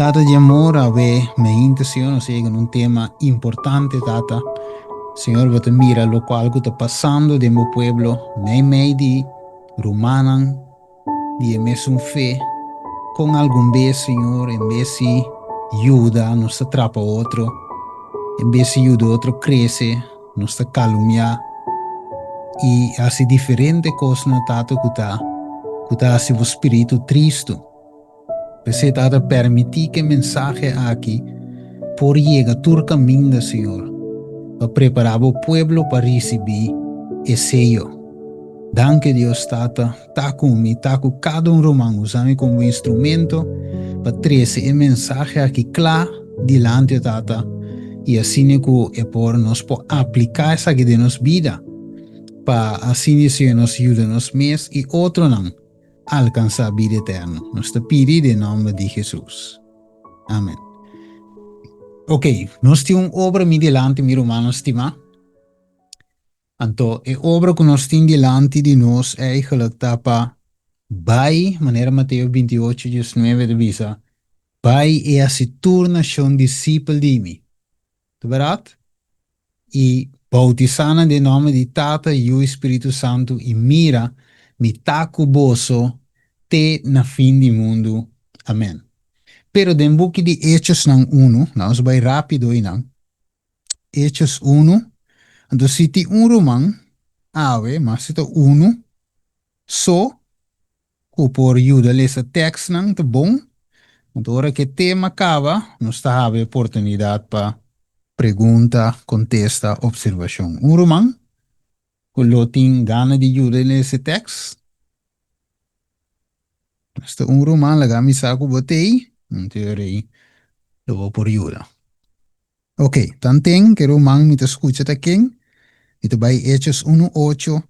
Tata de amor, a ver, mi intención es llegar a un tema importante, Tata. Señor, você mira lo cual que está pasando de mi pueblo, me di rumanan, de mes un fe, con algún vez, Señor, en vez de ayuda, nos atrapa otro, en vez de ayuda, otro crece, nos calumnia, y así diferente cosas, no, Tata, que está así, o espíritu triste. Você, Tata, permitir que mensaje aquí por llegar tu camino, Señor, para preparar o pueblo para recibir esse sello. Danke Deus, Tata, tá comigo, tá com cada romano, usando como instrumento para trazer o mensagem aqui claro delante, Tata, e assim que é por nós por aplicar essa aqui de nossa vida, para assim isso nos ajuda nos mês e outro não alcançar a vida eterna. Nós te pedimos em nome de Jesus. Amém. Ok, nós temos uma obra me delante, meu irmão, estima. Então, a obra que nós temos delante de nós é eigenlijk tapa vai, maneira Mateus 28, 19, de visa, vai e a se torna um discípulo de mim. Tá verdade? E bautizando em nome de Tata e o Espírito Santo e mira, me taco boso, te na fim do mundo. Amém. Pero den book de Hechos não uno, nós vai rápido aí não. Hechos uno, então se tem romano, ave, mas se tem uno, só, que por ajuda esse texto não, tá bom? Então, hora que o tema acaba, nós está a oportunidade para pergunta, contesta, observação. Romano, que lo tem gana de ajuda nesse texto. Este romano, la gami saco botei, então eu vou por ajuda. Ok, então tem que romano me escuta aqui, e vai Hechos 1:8,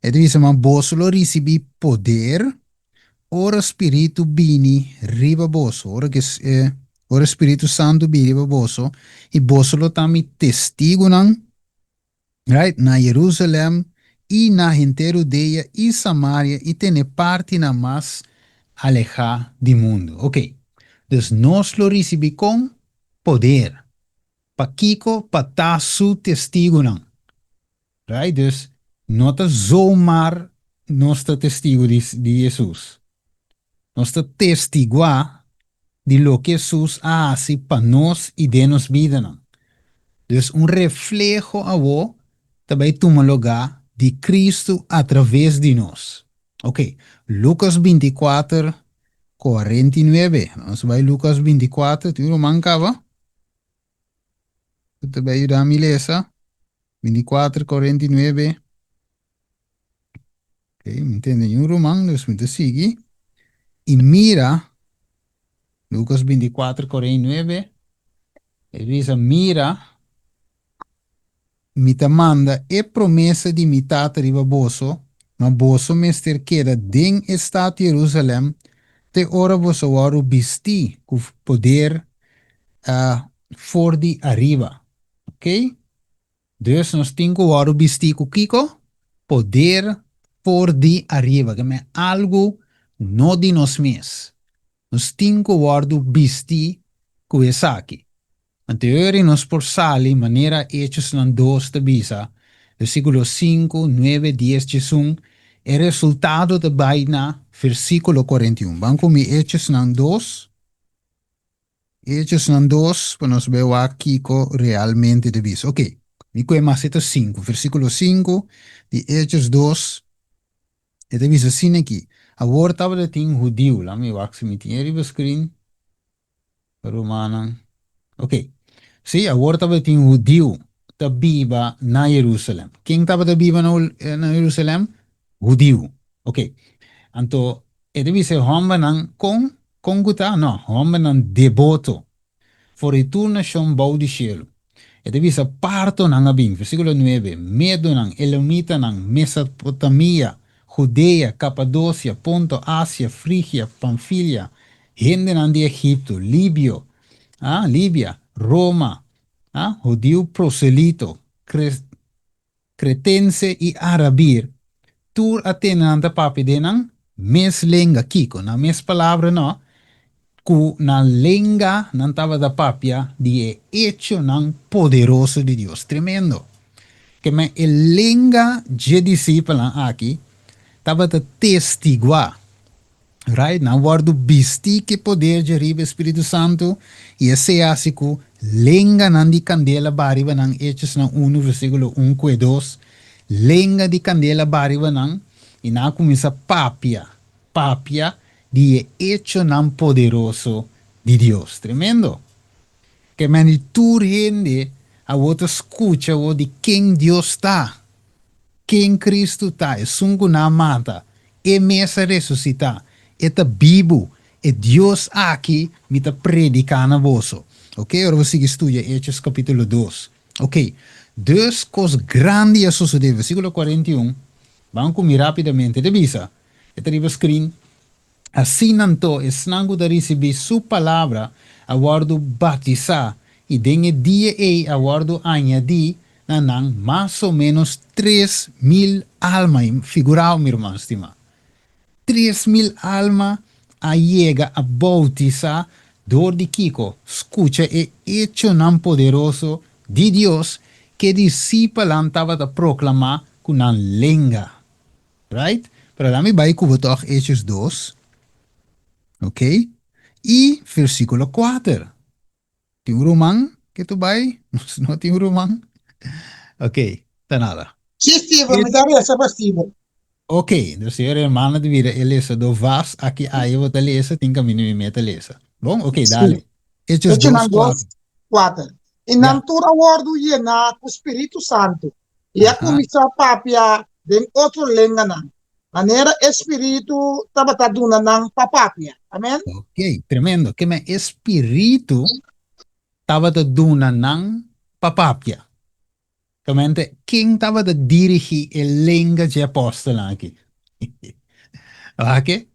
e diz, mas vos lo recebi poder, ora Espírito bini riba boso, ora Espírito Santo bini riba boso, e boso lo tami testigo nan, right, na Jerusalém, e na inteira Judeia e Samaria, e tem parte na mais alejar do mundo. Ok, dus nós lo recebi com poder, pa kiko pa ta su testigo nan, right, dus nota zomaar nosso testigo de Jesus. Nós testiguar de lo que Jesús hace para nós e de nos vida. Não? Dus reflejo a vos também toma lugar de Cristo através de nós. Ok, Lucas 24, 49. Nós vai Lucas 24, tu não mancava? Tu também ajudar a me ler, 24, 49. Ok, me entende em romano, dus me seguir. E mira, Lucas 24, 49. Ele diz, mira, mita manda e promessa de mitata riba boso, ma boso mester queda den estado Jerusalém, te ora boso waru bisti, com poder for de arriba. Ok? Dus nós tinko waru bisti com kiko, poder for de arriba, que é algo no de nós mesmos. Nós tinko waru bisti com essa aqui. Anteriori nos por sali manera hechos nan dos de visa, versículo 5, 9, 10, 11, el resultado de vaina, versículo 41. Van con mi hechos nan dos, pues nos veo aquí realmente de visa. Ok, mi más esto 5, versículo 5, de hechos 2, de visa sin aquí. Ahora estaba de ting judío, la mi wax mi tiene screen, romana. Ok. Sim, agora estava tem um judeu que viva na Jerusalém. Quem estava viva na Jerusalém? Judeu. Ok. Então, ele disse, homem não com guta, não, homem não devoto. For retorno chão bau de cielo. Ele disse, parto não abim. Versículo 9. Medo não, Elamita não, Mesopotamia, Judeia, Capadócia, Ponto, Ásia, Frígia, Panfilia, gente não de Egipto, Líbio, Líbia, Roma, judío proselito, cretense e arabir, tur atenanta papi denang mes lenga kiko, na mes palavra no, que na lenga não estava da papia de hecho não poderoso de Deus. Tremendo. Que me lenga de discípula aqui estava a testiguar. Right? Na word bisti que poder de riba Espírito Santo e esse ásico lenga nan di candela bariba nang Hechos na 1 versículo 1 e 2 lenga di candela bariba nang e na começa papia de hecho nan poderoso de Deus. Tremendo. Que mani tu rende a outra escucha o de quem Deus está. Quem Cristo está, é sungo na mata, é mesa ressuscitar, é ta bibo, é Deus aqui me ta predicar na vosso. Ok, agora você estuda Hechos capítulo 2. Ok, duas coisas grandes sucederam, versículo 41. Vamos comigo rapidamente, de visa. Está aí screen. Assim nanto, esnango da receber sua palavra, a guardo batizar, e dengue dia a guardo añadir, nanang, mais ou menos 3.000 almas, figural, meu irmão, estima. 3.000 almas a llega a bautizar, dor de Kiko, escucha e hecho nan poderoso de Deus, que discípula estava a proclamar com nan lenga. Right? Para lá me vai com Hechos 2. Ok? E versículo 4. Tem um romão que tu vai? Não tem um romão? Ok, tá nada. Sim, Steve, E- me dá essa para Steve. Ok, dus hier hermana de vida, eleza do vas aqui aí eu te lesa, tem caminho me meta lesa. Bom, ok, Sim. dale. Hechos Hecho 2, ng 4. 2, 4. Ya. Inantura wardo ye na ku Espírito Santo. Ia Ajá. kumisa papia den outro lenga na. Maneira Espírito tabataduna ng papapia. Amen? Ok, tremendo. Que me espírito estava te duna ng papapia. Comente, quem estava te dirigir el lenga de apóstolo aqui? Ok?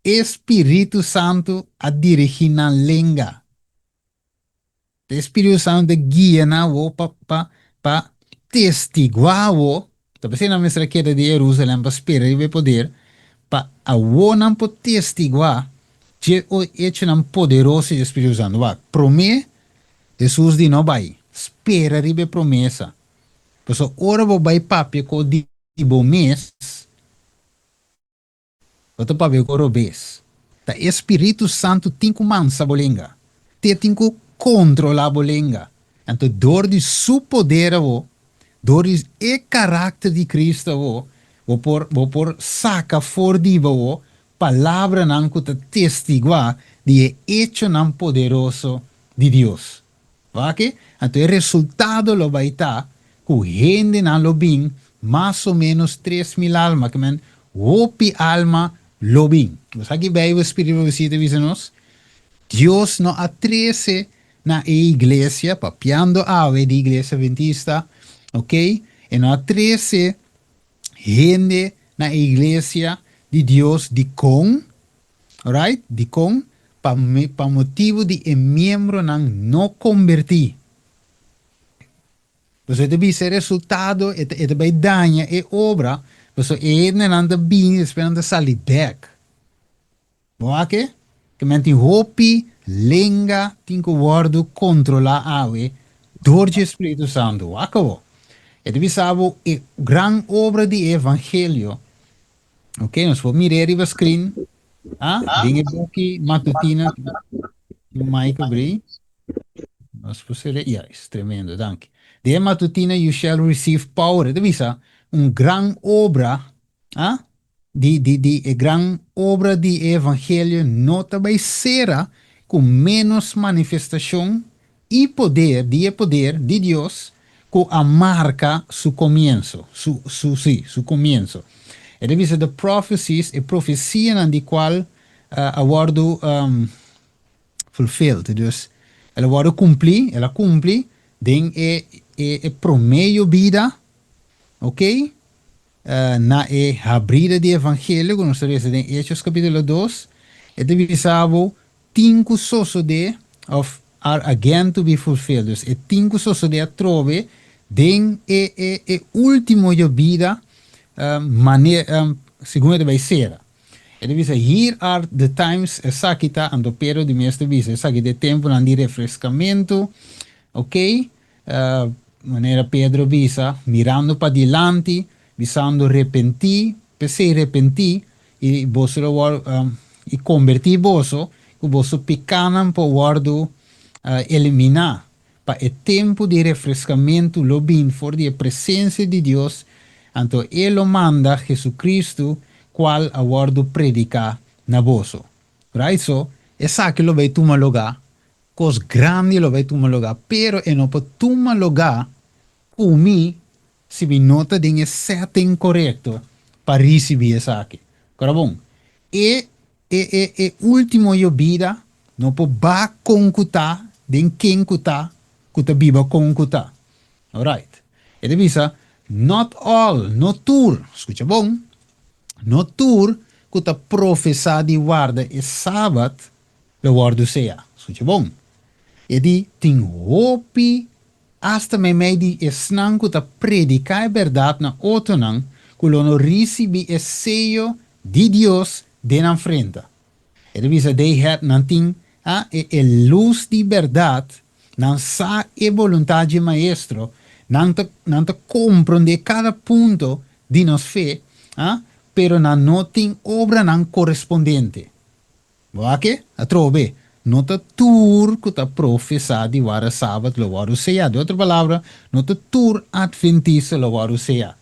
Espírito Santo a dirigir na lenga. O Espírito Santo guia na wo pa testiguar wo. Talvez na mesma queda de Jerusalém para esperar e poder pa a wo não po testiguar que o hecho não poderoso do Espírito Santo. Va, promê Jesus de não vai. Espera ribe promessa. Por isso, ora vou vai papi ko di bo mês. Outro papel que robês. O Espírito Santo tem que mansa bolenga. Tem que controlar a bolenga. Então, dor de seu poder, dor de e caráter de Cristo, vou por saca for diva, palavra não que testigo de hecho não poderoso de Deus. Ok? Então, o resultado lo vai estar que gente não lo bem, mais ou menos 3.000 almas, que man, opi alma lo bem. Mas aqui vai o Espírito visita nos. Deus não atrece na igreja, papiando ave de igreja adventista, ok? E não atrece gente na igreja de Deus de com, alright? De com, para motivo de membro não convertir. Você deve ser resultado, e deve danha e obra, você não anda bem, esperando sair back. Boake, que menti hopi, lenga, tinko wordu controla awe, door de Espírito Santo. Acabou. E devi sabo e gran obra di evangelio. Ok, nós vamos mirar o screen. Ah, dinge boki matutina. Mike abri. Nós vamos yes, tremendo, dank. De matutina you shall receive power. Devi sa, gran obra. Ah, de gran obra de evangelio nota vai será com menos manifestação e poder de Deus que a marca su comienzo, su comienzo. E deve ser the prophecies e profecia na de qual aguardo fulfilled. Dus ela aguardo ela cumpre, den promeio vida, ok? Na abrida de evangelho, que nós temos em Hechos capítulo 2, é divisado cinco soso de of are again to be fulfilled. Dus é cinco soso de a trove den último de vida maneira segundo vai ser. Ele diz, here are the times, essa aqui está, ando pero de mestre diz, essa aqui de tempo de refrescamento, ok? Maneira Pedro visa, mirando para diante, visando arrepentir, pensei arrepentir, e você e convertir você, que você pecanam para guardo eliminar, para o tempo de refrescamento, lo bem for de presença de Deus, então ele manda Jesucristo, qual aguardo predicar na vosso. Right? So, essa que lo vai tomar lugar, cos grande lo vai tomar lugar, pero e não pode tomar lugar, umi, se vi nota de setting correto para receber essa aqui. Agora bom, último eu vida, não pode ba concutar, den quem cutar, cuta biba concutar. Alright. E divisa, not all, no tour, escuta bom, no tour, cuta professar de guarda e sábado, lo guardo seja. Escuta bom. E di, ting hopi, hasta me di esnan cuta predicar a verdade na otonan, culo no recibi e sello de Dios de na frente. E divisa, de het nanting, e luz de verdade, não sa e vontade maestro, não te compreende cada ponto de nos fé, pero não tem obra não correspondente. Boake? A trove. Nota tour que está professado de vara sábado, lo varu seja. De outra palavra, nota tour adventista, lo varu seja.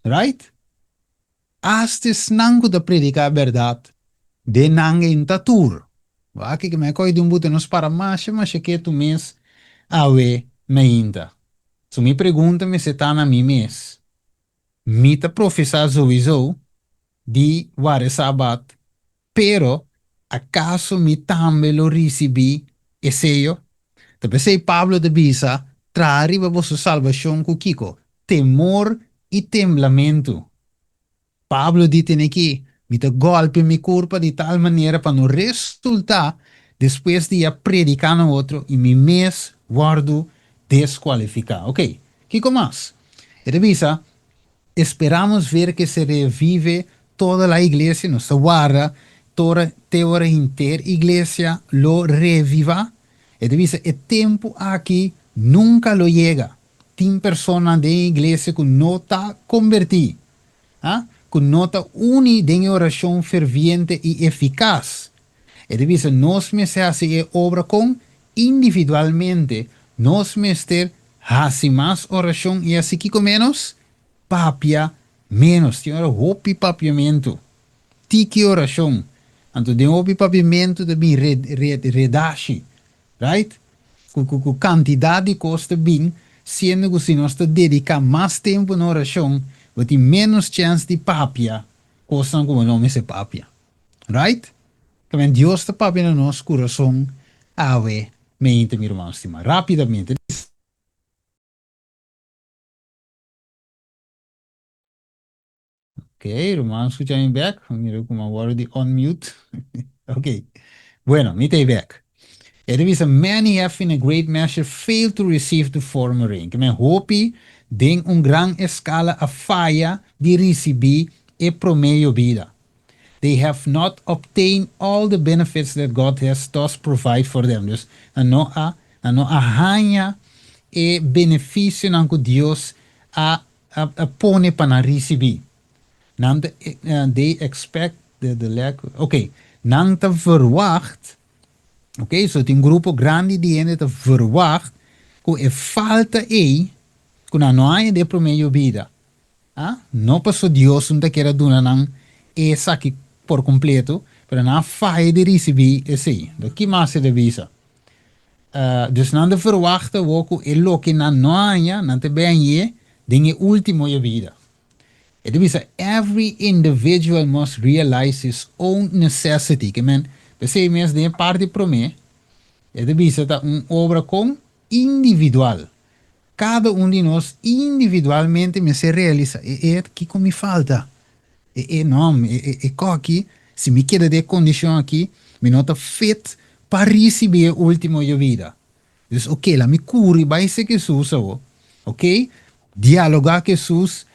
Right? Astes nango da predicar a verdade, de nang in tour. Boake que me coi de buto nos para mas que tu mês awe me inta. So me pergunta me se tá na mi mês. Me ta professar sowieso de vara sábado, pero acaso mi tambe lo recibi e sello? Te pensei Pablo de Bisa, trariba vossa salvação com Kiko, temor e temblamento. Pablo dite aqui, me te golpe mi culpa de tal maneira para não resultar depois de predicar no outro e mi mês guardo desqualificar. Ok, Kiko mais? E de Bisa, esperamos ver que se revive toda a igreja, nossa guarda, toda a inter-igreja lo reviva. E divisa, o tempo aqui nunca lo chega. Tem pessoas da igreja que não está convertida, que não está unida em oração ferviente e eficaz. E divisa, nós me se hace obra com individualmente, nós me ter hace mais oração e assim que com menos papia menos. Tinha hopi papiamento. Tiki oração. Anto de hopi papiamento de bem redashi. Right? Com quantidade de custa bem, sendo que se nós dedicar mais tempo na oração, vai ter menos chance de papia, coisa como o nome se papia. Right? Também Deus está papia no nosso coração, ave, mente, meu irmão, estima. Rapidamente. Ok, irmãos, escuchan back. Mira como agora de on mute. Ok. Bueno, me take back. It is many have in a great measure failed to receive the former ring. Men hopi den gran escala a falha de receber e promedio vida. They have not obtained all the benefits that God has thus provided for them. Dus no arranha e benefício que Deus a pone para receber. They expect the lack. Ok, não te verwacht. Ok, so tem grupo grande de gente te verwacht que é falta aí, que não há de promedio vida. Não passou Deus não te quer dar não essa aqui por completo, pero não faz de receber esse aí. Do que mais se devisa? Dus não te verwachten ook é que não há, não te bem aí, de último vida. It means that every individual must realize his own necessity. Que men, pensei mesmo de parte para mim, it means that obra com individual. Cada de nós individualmente me se realiza. Que me falta? Não, aqui, se me queda de condição aqui, me nota fit para receber o último de vida. Dus, ok, me cure, vai ser Jesus, ok? Dialogar com Jesus,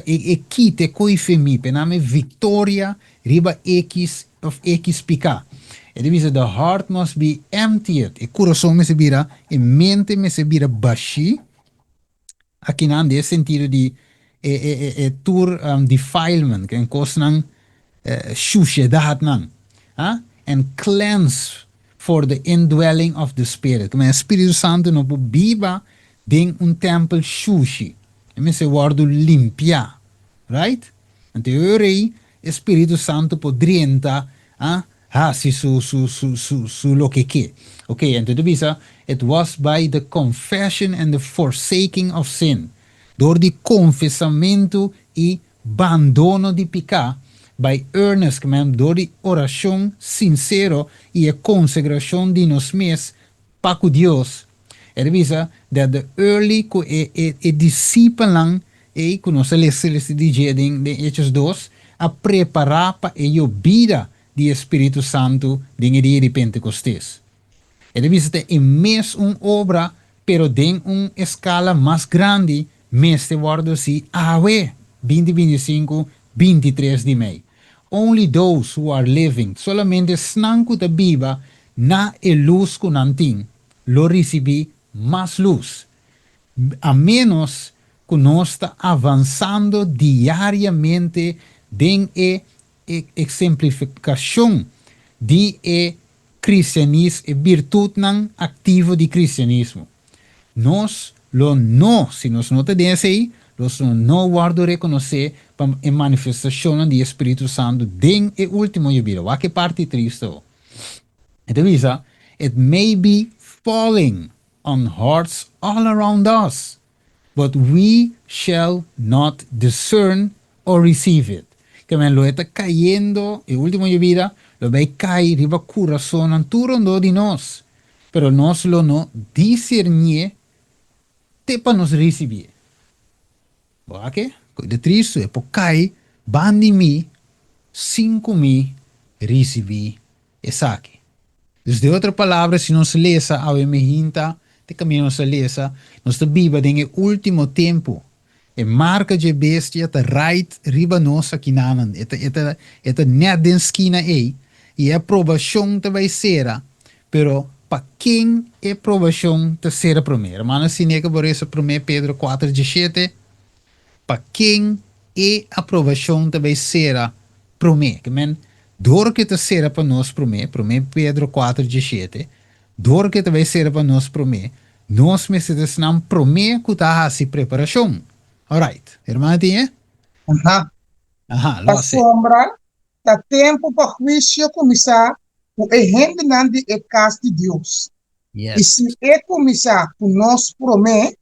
E quite coi femi, pename victoria riba X of X pica. E divisa, the heart must be emptied. E coração me se bira, e mente me se bira baixi, aqui não nesse sentido de tour defilement, que é coisa suciedade não. And cleanse for the indwelling of the Spirit. Como o Espírito Santo não pode viva em templo sushi. E se guardo limpia, right? Então, eu rei, Espírito Santo poderia entrar, se su lo que que. Ok, então, tu bisa, it was by the confession and the forsaking of sin. Door die confessamento e abandono de pecar, by earnest, door die oração sincero e a consagração de nós mesmos para com Deus. Visa that the early disciplan e que nós lemos de Hechos 2 a preparar para a vida do Espírito Santo em dia de Pentecostés. Ele visita em mes obra, pero em escala mais grande, mes te guardo si awe 2025, 23 de maio. Only those who are living, solamente snanco da biba, na e luz kunantin, lo recebi mais luz. A menos que nós está avançando diariamente em exemplificação de cristianismo e virtude não ativo de cristianismo. Nós, lo no, se nós não temos aí, nós não guardo reconhecer a manifestação do Espírito Santo em o último dia. O que parte triste? Então, it may be falling on hearts all around us, but we shall not discern or receive it. Que me lo está cayendo, el último de vida, lo ve caer, riba corazón, anturo de nos, pero nos lo no discernir, te para nos recibir. Ok? De triste, por cai, bandi mi, 5.000 recebi, e saque. Dus de outra palavra, se não se lesa, ao emerginta, de caminho se lesa, nós te biba em último tempo. E marca de bestia te right riba nossa aqui nanan. Eta net den esquina aí. E a aprovação te vai ser. Pero para quem é aprovação te será primeiro? Mano, se nega por isso, 1 Pedro 4:17. Para quem é aprovação te vai ser primeiro? Que men, door que te será para nós primeiro, 1 Pedro 4:17. Door que te vai ser para nós primeiro. Nós precisamos primeiro que tá a preparação. Alright, irmã tinha? Aha. Aha, A lo sé. sombra da tempo para juízo começar o errando de é casa de Deus. E Yes. se é começar com nós promete,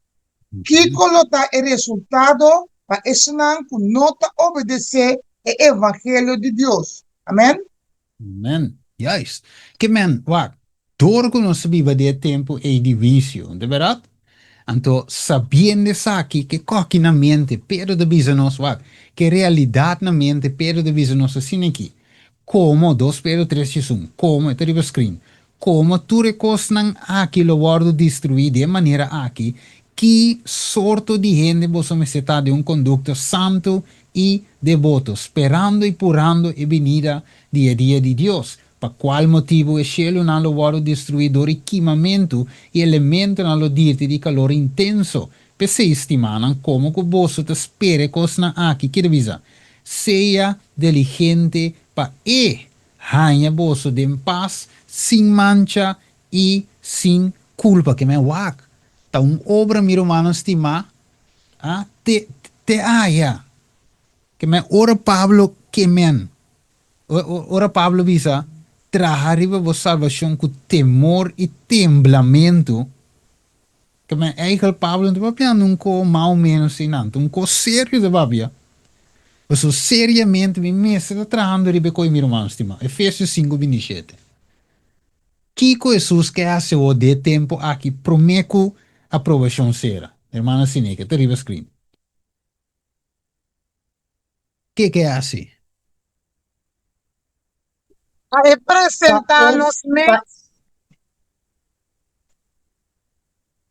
que colocar o resultado para ensinar que nota obedecer o evangelho de Deus. Amém? Amen. Juist. Que men, wat? Door que nós viva de tempo e de vício, de verdade? Então, sabendo aqui que coque na mente, pero de visa nós, wat? Que realidade na mente, pero de visa nós, assim aqui. Como, 2 pero 3 Jesus, como, é terrible screen. Como tu recosnan aqui lo guardo destruir de maneira aqui, que sorto de gente você necessita de conducto santo e devoto, esperando e purando a venida dia a dia de Deus. Para qual motivo o cielo não lo guardo destruidor e queimamento e elemento não lo dirte de calor intenso. Pese estimanan como que você te espere cosna aqui, que visa. Seja diligente para ganha você de paz, sem mancha e sem culpa, que me wak. Ta obra mi romano estima, te haya. Que me ora Pablo que men. Ora Pablo visa, trajar arriba vos salvação com temor e temblamento. Que me eigenlijk Pablo, não vai nunca mal menos assim, não. Um co sério de babia. Mas seriamente, me mestre trabajando arriba com mi romano estima. Efésios 5:27. Kiko Jesus que hace o de tempo aqui prometo aprovação será. Hermana Sineca, terrible screen. Que hace? A apresentar-nos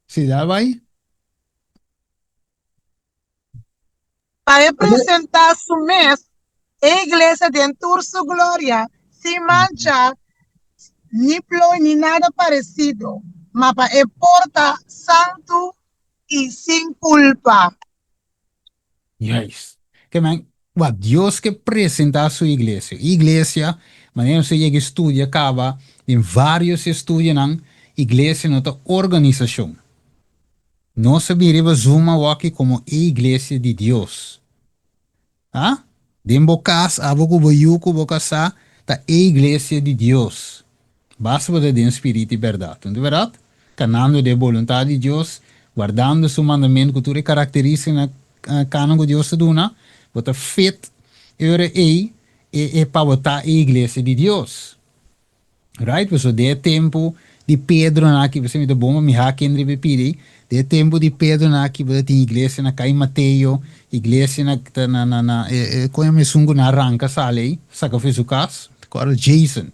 Se dá vai? para presentar su mes, a iglesia dentro de su gloria, sin mancha, ni ploy, ni nada parecido, mas para porta santo y sin culpa. Yes. Que man, wat Dios que presenta a su iglesia. Iglesia, maneira você chega estudia, acaba, em vários estudios na iglesia, nota organização. Nós sabemos zuma aqui como a iglesia de Deus. Ah? Dembo cas, aboco boiuco, bocasa, ta a iglesia de Deus. Basta poder de espírito e verdade. Não é verdade? Canando de vontade de Deus, guardando seu mandamento, cultura e característica na canon que Deus te dona, você fit, para botar a igreja de Deus. Right? So de tempo de Pedro na que você me dá bom, me há quem deve pedir. De tempo de Pedro na que você tem igreja na cai Mateio, igreja como me sungo na arranca sale, saca fez o caso, agora Jason.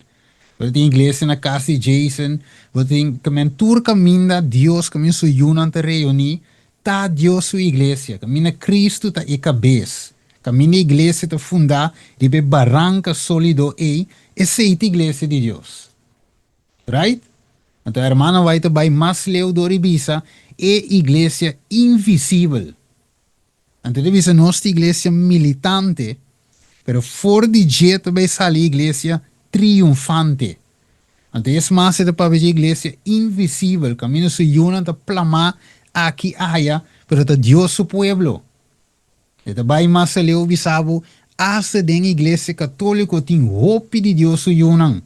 Você tem igreja na casa de Jason, você tem que tour caminha Deus, caminha sua união te reunir, tá Deus sua igreja, caminha Cristo tá e cabeça. Caminha igreja te fundar, de barranca sólido e aceita a igreja de Deus. Right? Então, a irmã vai te vai mais leu do Ribisa, é igreja invisível. Então, Ribisa, nossa igreja militante, pero for de jeito vai sair igreja triunfante. Então, esse mais é para ver a igreja invisível, caminho se una de plamar aqui, allá, pero de Deus su pueblo. Então, vai mais leu bisabo, hasta den igreja católica tem hope de Deus su unan.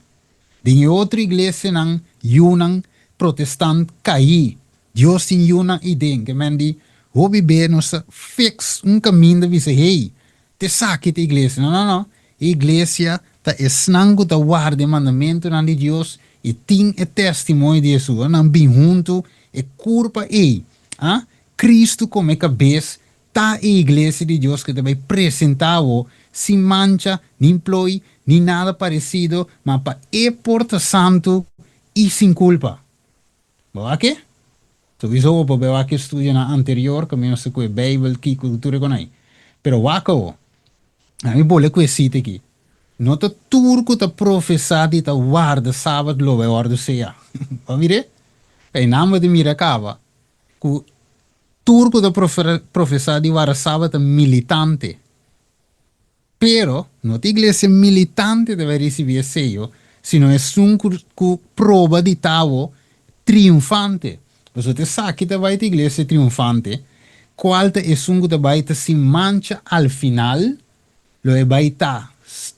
Den outra igreja não unan protestante cair. Deus tem unan e den, que mendi, hope be nossa fix caminho de visa, hey, te saque a igreja. Não. A igreja ta esnango ta guarda mandamento nan de Deus e tem o testemunho de Jesus. Não bem junto e curva e Cristo como cabeça ta a igreja de Deus que te vai apresentar sem mancha, nem ploi, nem nada parecido, mas para e porta santo e sem culpa. Boa aqui? So isso para ver aqui estudo na anterior, que menos se com a Bíblia, que cultura com aí. Pero wako, a mim vou ler com esse aqui. Não te turco te professado e te guarda sábado lo vai guarda seja. Vamos ver? Em nome de Miracaba, que turco te professado e guarda sábado militante. Pero, não te igreja militante deve receber sello, sino é um prova de tal triunfante. Você te sabe que te vai te igreja triunfante, qual te é um que vai te sem mancha al final, lo é vai estar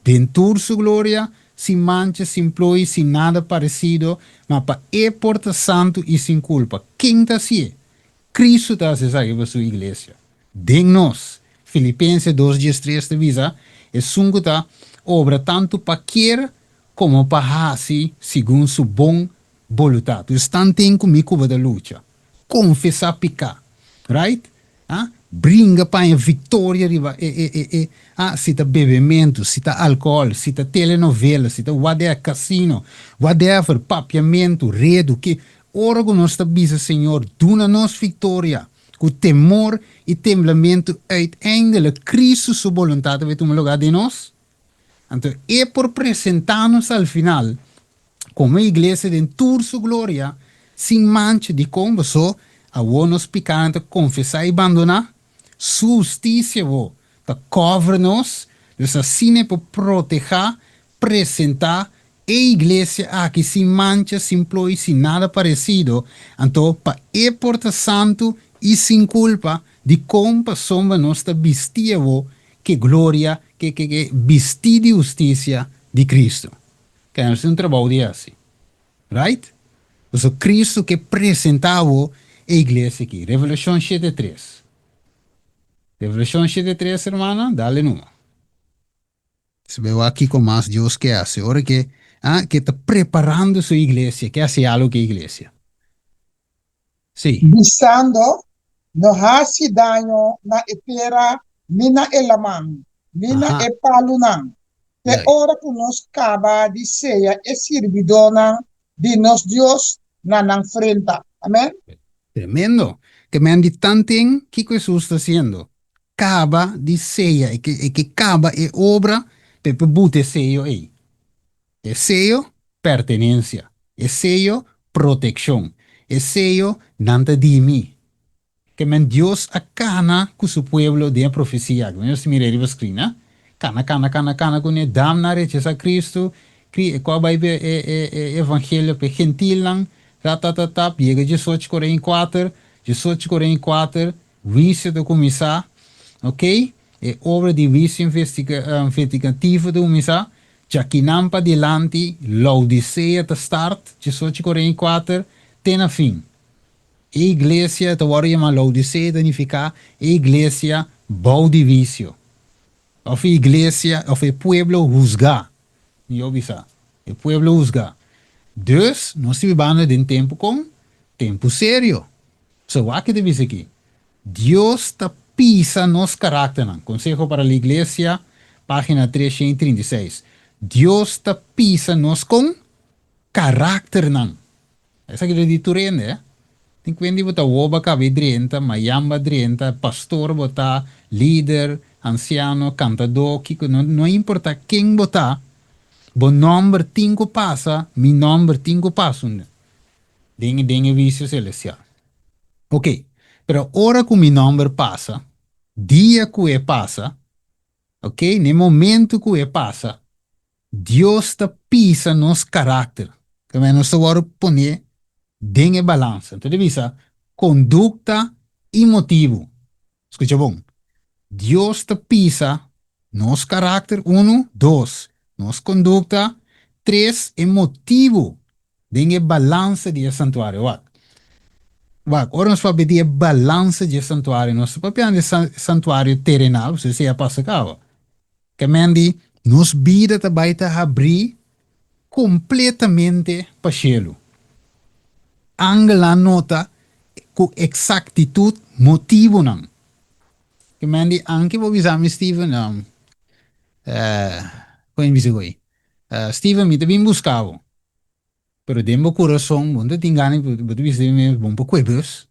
dentro su gloria, sin mancha, sin ploi, sin nada parecido, mas para e porta santo e sin culpa. Quem está assim? Cristo está se sabe para sua igreja. Den-nos. Filipenses 2:3 te visa, é um que está obra tanto para querer como para assim, segundo su bom voluntade. Estão tem comigo da luta. Confessar picar. Right? Bringa para a vitória se tá bebimento, se tá álcool, se tá telenovela, se tá whatever casino, whatever papiamento, redo, que ora que nós está bisa, Senhor, duna-nos vitória, com temor e temblamento, uiteindelijk Cristo sua vontade vai tomar lugar de nós. Então, é por apresentar-nos ao final, como a igreja de toda sua glória, sem mancha de como só, a nos picante, confessar e abandonar, justiça, para cobre-nos, dus assim é para proteger, apresentar a igreja aqui sem mancha, sem ploi, sem nada parecido, então para e porta santo e sem culpa de como somos nós vestir que glória, que vestir de justiça de Cristo. Que é um trabalho de assim, right? Então Cristo que apresentava a igreja aqui, Revelação 7:3. Revelação 7:3, hermana, dale numa. Se veo aqui com mais Deus que hace, ahora que está preparando sua igreja, que hace algo que a igreja. Sim. Visando no hace daño na epera, mina elamang, mina epalunang. Que ora que nos acaba de ser e servidona de nos Dios na frente. Amén. Tremendo. Que me han dicho tanto que Jesus está haciendo. caba de ceia, e que caba é obra, pepe bute sello aí. É sello, pertenencia. É sello, protección. É sello, nanta di mi. Que men Dios acana con su pueblo de profecía. Que se mire riva screen, cana, cana, cana, cana, con e damnare, Gesù Cristo, qua vai evangelho pe gentilan, ratatatap, llega Jesus Corém 4, Jesus Corém 4, vício de começar, ok? E obra de vício investigativo de começar, já que não para diante, Laodicea de start, Jesus Corém 4, tem a fim. Iglesia, te worden maar Laodicea significa iglesia baudivicio. Of iglesia, of el pueblo juzga. Yo bisa. El pueblo juzga. Dus, nós vivamos de tempo com tempo sério. So, wat que te dice aqui? Deus te pisa nos carácter. Consejo para a iglesia, página 336. Deus te pisa nos com carácter. Essa que eu digo, né? Tem quindi bota uoba cabe drenta, mayamba drenta, pastor bota, líder, anciano, cantador, kiko, não importa quem bota, bo nombre cinco passa, mi nombre cinco passa. Dengue vício celestial. Ok, pero ora que mi nombre passa, dia que passa, ok, no momento que passa, Deus te pisa nos carácter. Que nós agora poner dengue balança. Então, visa conduta e motivo. Escucha bom. Deus te pisa nos carácter, um, dois, nos conduta, três, e motivo. Dengue balança de santuário. Ora nós vamos pedir balança de santuário. Nós vamos pedir santuário terrenal, se você passa cá. Que mendi, nos vida também te abrir completamente para cielo. Angela nota com exactitud motivo não. Que mendi anche vou avisar me Steven não. Põe me segui. Steven me também buscava. Pero dentro coração, onde tem ganas, betu bisa me bom para coisas.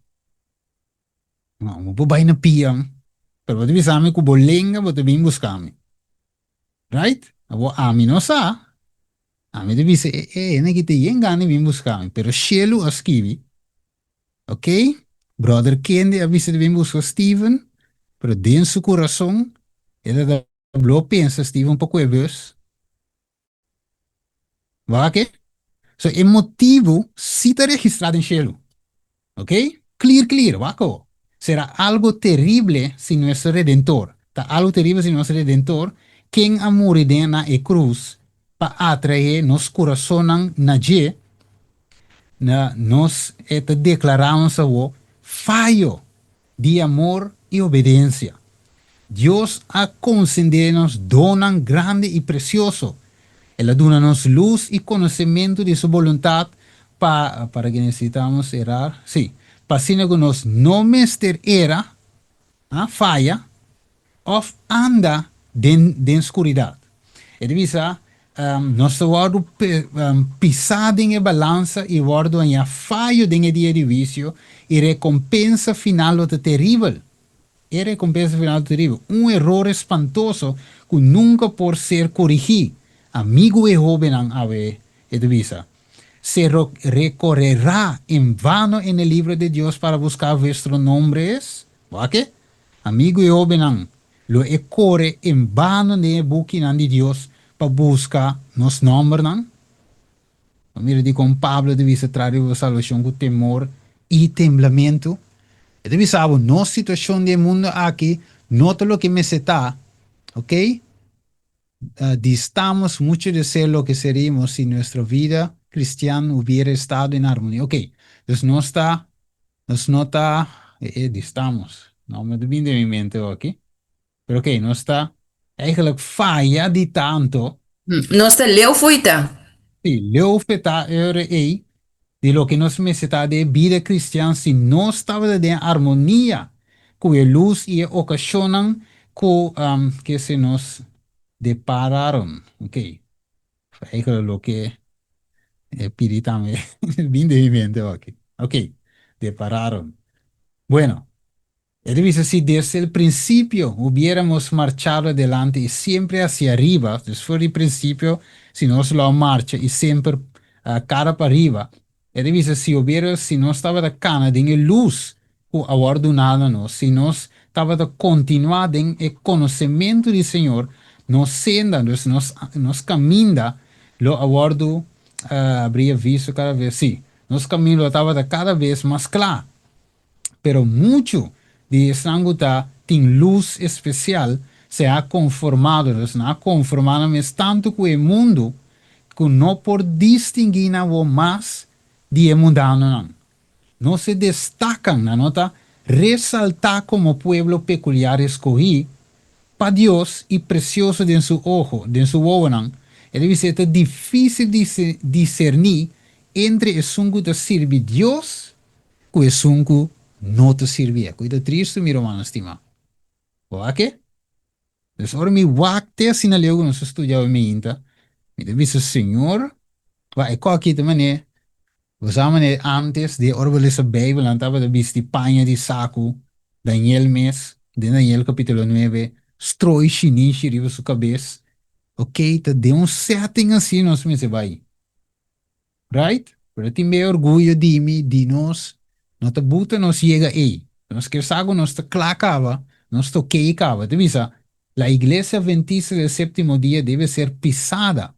Não, vou para na piam. Pero betu bisa me com bolenga, betu bem buscar me. Right? Abo a mim não sa. A mim deve ser, né que tem ganas bem buscar me. Pero cielo escrevi. Ok? Brother Kendi avisa de bem buscar Steven. Pero dentro seu coração, ele da blo pensa Steven para coisas. Vai que? So, el motivo sí está registrado en cielo. ¿Ok? Clear, clear, vaco. Será algo terrible si nuestro Redentor, está algo terrible si nuestro Redentor, quien ha morido en la cruz, para atraer nos corazones nadie, nos declaramos a fallo de amor y obediencia. Dios ha concedido donan grande y precioso. Él dona-nos luz y conocimiento de su voluntad para que necesitamos erar. Sí, para que nos no mester era, falla, o anda de oscuridad. É divisa, nós vamos pisar em balança e vamos em falho de dia de vício e recompensa final é terrível. E recompensa final é terrível. Erro espantoso que nunca por ser corrigido. Amigo e joven ave edvisa. Se recorrerá en vano en el libro de Dios para buscar vuestros nombres. ¿Qué? Amigo y joven lo corre en vano de buscar de Dios para buscar nos nombres. Mira de con Pablo debisa traer la salvación con temor y temblamiento. Debe saber, no situación del mundo aquí, nota lo que me se está, ¿ok? Distamos mucho de ser lo que seríamos si nuestra vida cristiana hubiera estado en armonía. Ok, entonces no está, distamos. No me viene de mi mente aquí. Pero ok, no está, eigenlijk falla de tanto. No está leu fuita. Sí, leo feta de lo que nos necesita de vida cristiana si no estaba de armonía con la luz y ocasionan que se nos depararon. Ok, eigenlijk lo que piritame bien de mi mente aquí. Ok, depararon. Bueno, Él dice, si desde el principio hubiéramos marchado adelante y siempre hacia arriba, desde el principio, si no se lo marcha y siempre cara para arriba, él dice, si no estaba de cana, de luz, o aguardonada, no, si no estaba de continuar en el conocimiento del Señor, nos senda, nos camina, lo aguardo, habría visto cada vez, sí, nos camino estaba de cada vez más claro, pero mucho de Sangota tiene luz especial, se ha conformado, se ha conformado tanto con el mundo que no por distinguir algo más de el mundano. No se destacan, la nota, resaltar como pueblo peculiar escogí para Dios y precioso de su ojo, de su ojo. Él dice, es difícil discernir entre el sungo de servir Dios que el sungo no te sirvia. Cuida triste, mi hermano estimado. ¿O qué? Dus ahora mi wakte sin algo nos estudiaba mi inta. Mi dice, Señor, va a aqui de maneira. Usamos antes de orbelis Bijbel, andava de bisti paña di saco, Daniel mes, de Daniel capítulo 9, stroi chinichi riba su cabeça. Ok, te de um setting assim nós me vai. Right? Pero tem meio orgulho de mim, de nós, não te buta nos chega aí. Nós que sago nós te clacava, nós toqueicava. Te visa, la iglesia adventista del séptimo día debe ser pisada.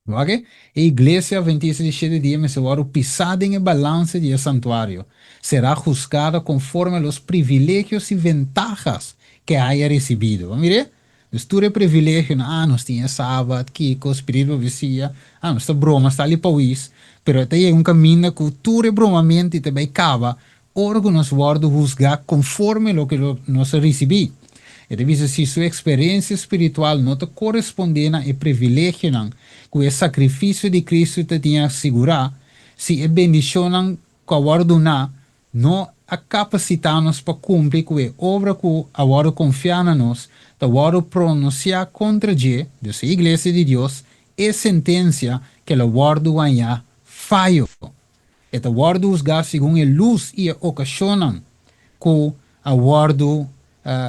¿Vale? A iglesia adventista de sete dias me será pisada em balança de santuário. Será juzgada conforme os privilégios e ventajas que haya recebido. Mire, dus tu privilégio, nós tínhamos sábado, Kiko, espírito vicia, nós está broma, está ali para isso, pero até um caminho que tu bromamente também cava, ora nos guarda juzgar conforme o que nós recebi. E dice, si su experiencia espiritual no te corresponde a el privilegio que el sacrificio de Cristo te tiene asegurado, si el bendición que guardona no a capacitarnos para cumplir con la obra que ahora confía en nos, te ahora pronunciar contra je, de la iglesia de Dios, es sentencia que la guardo allá fallo. E te guardo juzgar según la luz y la ocasión que aguardo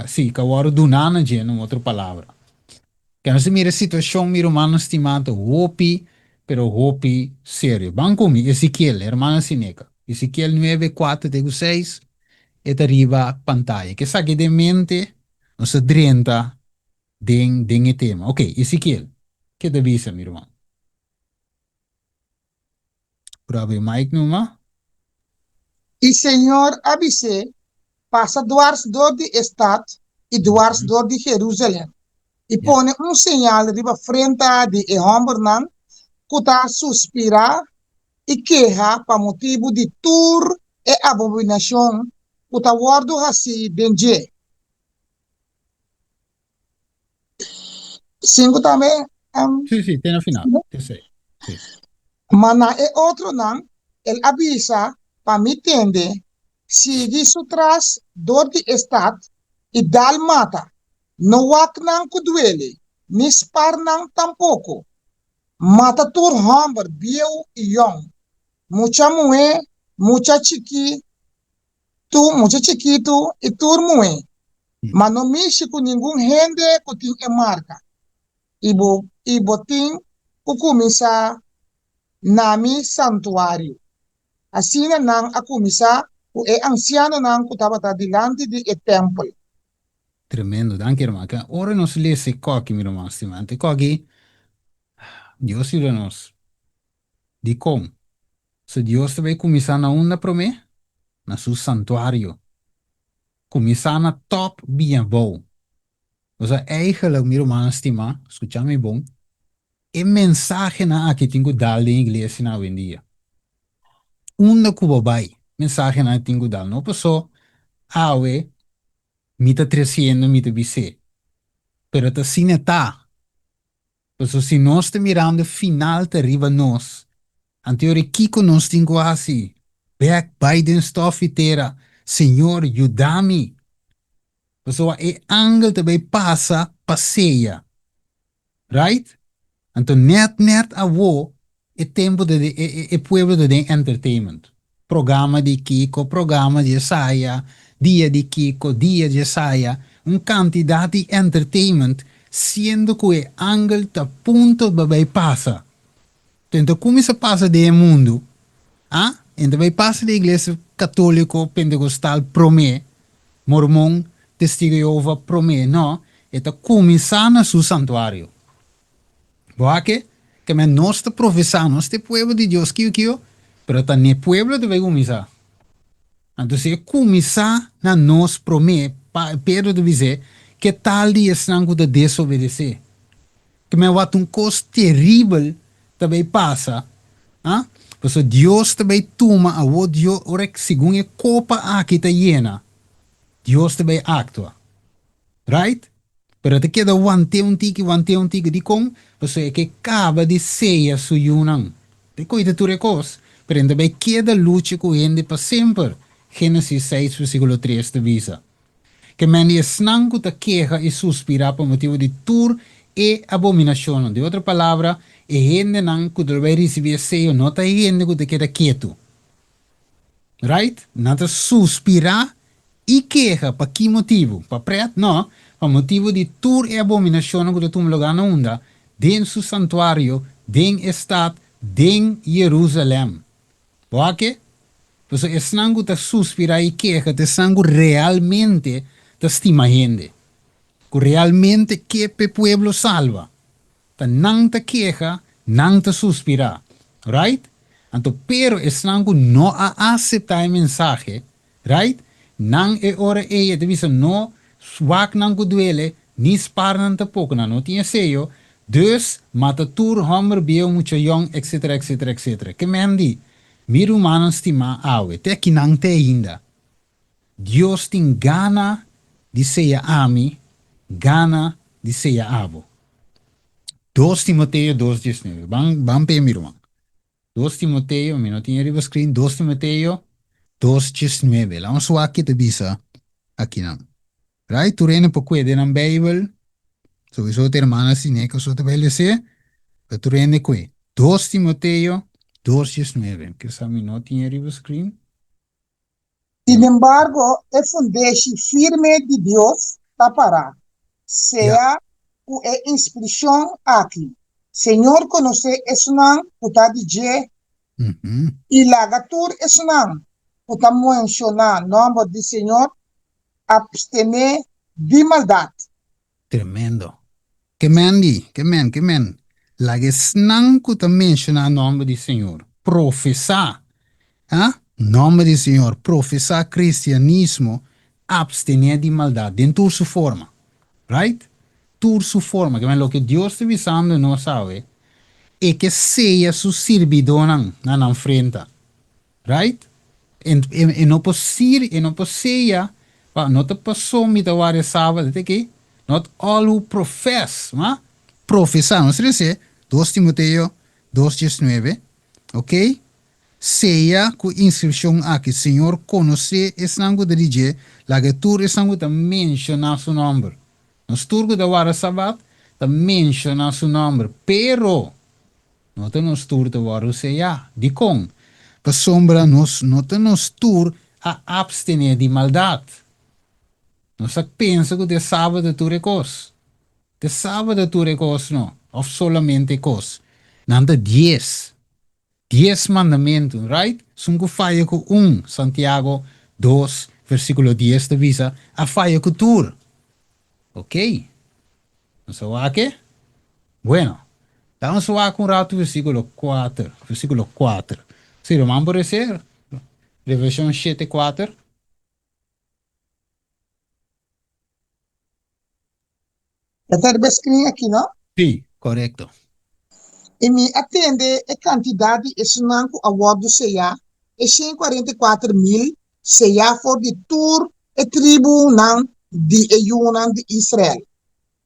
sim, que agora do nana de uma outra palavra. Que não se mira a situação, mira humano estimado, hopi, pero hopi sério. Banco mi, Ezequiel, hermana Sineca. Ezequiel 9, 4, 6, e arriba pantalla. Que sabe de mente, não se drenta den tema. Ok, Ezequiel, que te avisa, meu irmão? Prova o mic numa. Y Señor avise, pasa dwars door de stad y dwars door de Jerusalén. Y pone un señal riba frente de Ehombernan, kuta suspira y queja pa motivo de tur e abominación, kuta guardo así denje. Cinco também. Sim, tem no final. Sei. Mana e outro não, ele avisa para me entender, sigue su tras dor de estado e dal mata. No wak nang kudwele, ni spar nang tampoco. Mata tur hamber, bieu e young. Mucha mue, mucha chiquito e tur mue. Mas não mexe com nenhum rende que tem marca. E botim o começar nami santuário. Assim não a começar o anciano não que estava delante do templo. Tremendo, danke irmão. Ora nos lesse coque, meu irmão, estimante. Coque, Deus irá nos. De como? Se Deus vai começar na onda para mim, na seu santuário. Começar na top bem bom. Ou seja, eigenlijk, meu irmão, estima, escucha-me bom, é mensagem na que tenho dado em inglês na hoje em dia. Onda cuba vai, mensagem na tenho dado. Não passou, awe, mita 300, mita BC. Pero ta sine ta. Então, se nós estamos mirando final, te arriba nós. Anterior, Kiko nos tenho assim. Back Biden stuff itera. Senhor, ajuda-me. Então, é angel também passa, passeia. Right? Então, net avô é tempo de pueblo de entertainment. Programa de Kiko, programa de Saya, dia de Kiko, dia de Saya, um quantidade de entertainment, sendo que o ángel está ponto para passa. Então, como isso passa do mundo, ah? Então, vai passar da igreja católica, pentecostal, promê, mormon, testigo de Jeová, promê, não, está começando no seu santuário. Porque que me nossa profissão, nosso povo de Deus, que pero também o povo deve começar. Então, se começar na nos promê, Pedro deve dizer que tal dia estão de desobedecer. Que me wat um coisa terrível também passa. Ah? Porque Deus também toma a o Deus, ora que segundo a copa aqui está llena. Deus também atua. Right? Pero te queda one tiki di kong, pues é que acaba de ceia su yunan. Te cuida tu recos, pero também queda lucha com ele para sempre. Gênesis 6, versículo 3 te visa. Que men é snanco te queja e suspira por motivo de tur e abominação. De outra palavra, é gente não que deve receber ceia, não tá gente que te queda quieto. Right? Nada suspirar e queja. Para que motivo? Para preto? Não. Para motivo de tur e abominação que tu lugar na onda, dentro do santuário, dentro do estado, dentro de Jerusalém. Por quê? Porque é sangue que suspira e queja, é sangue realmente te estima gente. Que realmente que o pueblo salva. Tá não te queja, não te suspira. Right? Então, pero é sangue não aceitar a mensagem. Right? Não é hora ela te visa não swak não duele, ni spar não te pouco, não tinha seio. Dus, mata tur, homer, bio, muito jong, etc, etc, etc. Que mendi? Mir humano estima awe, te que não te ainda. Deus tem gana de ser ami, gana de ser avo. 2 Timoteo 2:19. Bam pe mi irmão. 2 Timoteo, mi não tinha riba screen, 2 Timoteo 2:19. Lá vamos aqui te bisa aqui não. Right? Tu rene po quede na Bible. So iso te hermana sine que so te vai lecer. Pero tu rene que 2 Timoteo 2:19. Que essa mi não tinha riba screen. Sin embargo, el fundación firme de Dios tapará. Sea cu inspiración aquí. Señor conoce es una puta de y la gatur es una puta mencionar nombre del Señor abstener de maldad. Tremendo. Que men. La que snan que te menciona nome do Senhor. Professar. Ah? Nome do Senhor. Professar cristianismo. Abstener de maldade. Em toda sua forma. Right? Toda sua forma. Que lo que Deus está visando não sabe. É que seja su servidor na frente. Right? E não possível, e não possível, não te passou me da área sábado, até que not all who profess, professar, não sei se 2 Timoteo 2:19, ok? Seja com inscrição aqui, Senhor, conhecer esse nome de dizer, lá que tu esse nome de mencionar seu nome. Nos turco da área sábado, de mencionar seu nome, pero não te nos turco da área seja, de com. Para sombra nos nos tur a abstener de maldade. Nós pensa que de sábado tu recos. De sábado tu recos não. Ou solamente cos. Nanda 10. 10 mandamentos, right? Sungo faia com 1, Santiago 2, versículo 10 te visa a faia com tur. Ok? Não sei o que? Bueno. Vamos a com rato versículo 4. Versículo 4. Se lo mando ser. Revelation 7:4. Está escrito aquí, ¿no? Sí, correcto. E me atende a quantidade esse nanco a bordo seja e 144.000 seja for de tour e tribo nan de Yunan de Israel.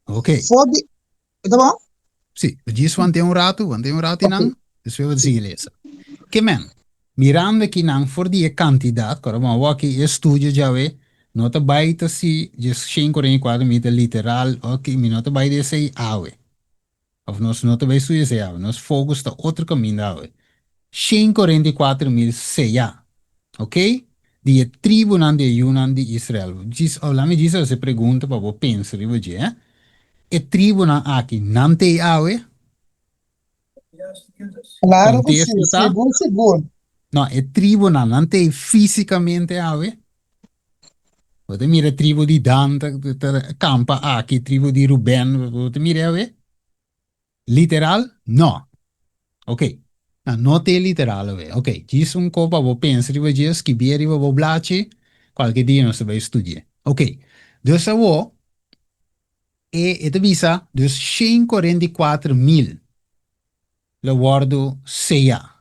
Ok. For de, tá bom? Sí, diz quando um rato não, isso eu dizer isso. Que men, mirando que não for de quantidade, cara, mas o que estudo já é, não tá baita se de 544 literal, ok, me não tá baita se awe. Of nós não tá baita se awe, nós fogo está outro caminho awe. 544.000 seja, ok? Die tribo nan de Yunan de Israel. Hablamos disso, você pergunta para você pensar, eh? E tribo nan aqui, não tem awe, Claro que sim, contexto tá? seguro, seguro. Não, e tribo não tem fisicamente awe. Você mira tribo de Dan, campa aqui, tribo de Ruben, você mira awe? Literal? Não. Ok. Não tem literal awe. Ok. Diz copa, você pensa, diz que vier, você blache, qualquer dia nós vai estudar. Ok. Dus awo, ete bisa, dus 144.000 le wordo seja.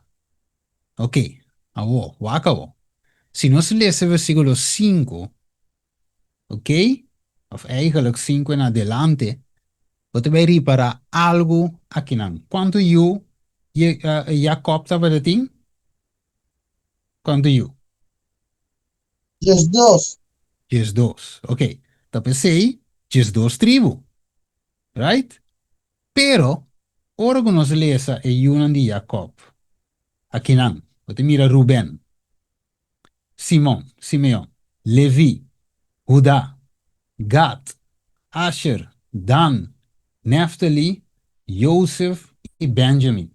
Ok, awo, wakawo. Se nós lesse versículo 5, ok? Of eigenlijk 5 en adelante, você vai reparar algo aqui não. Quanto Jacob estava de ting? Quanto you? Dias dos. Just dos. Ok. Tapi sei, just dos tribo. Right? Pero, ora que nós lessa e Yunan de Jacob. Aqui não. Você mira Ruben, Simon, Simeon, Levi, Judá, Gad, Asher, Dan, Naphtali, Joseph e Benjamin.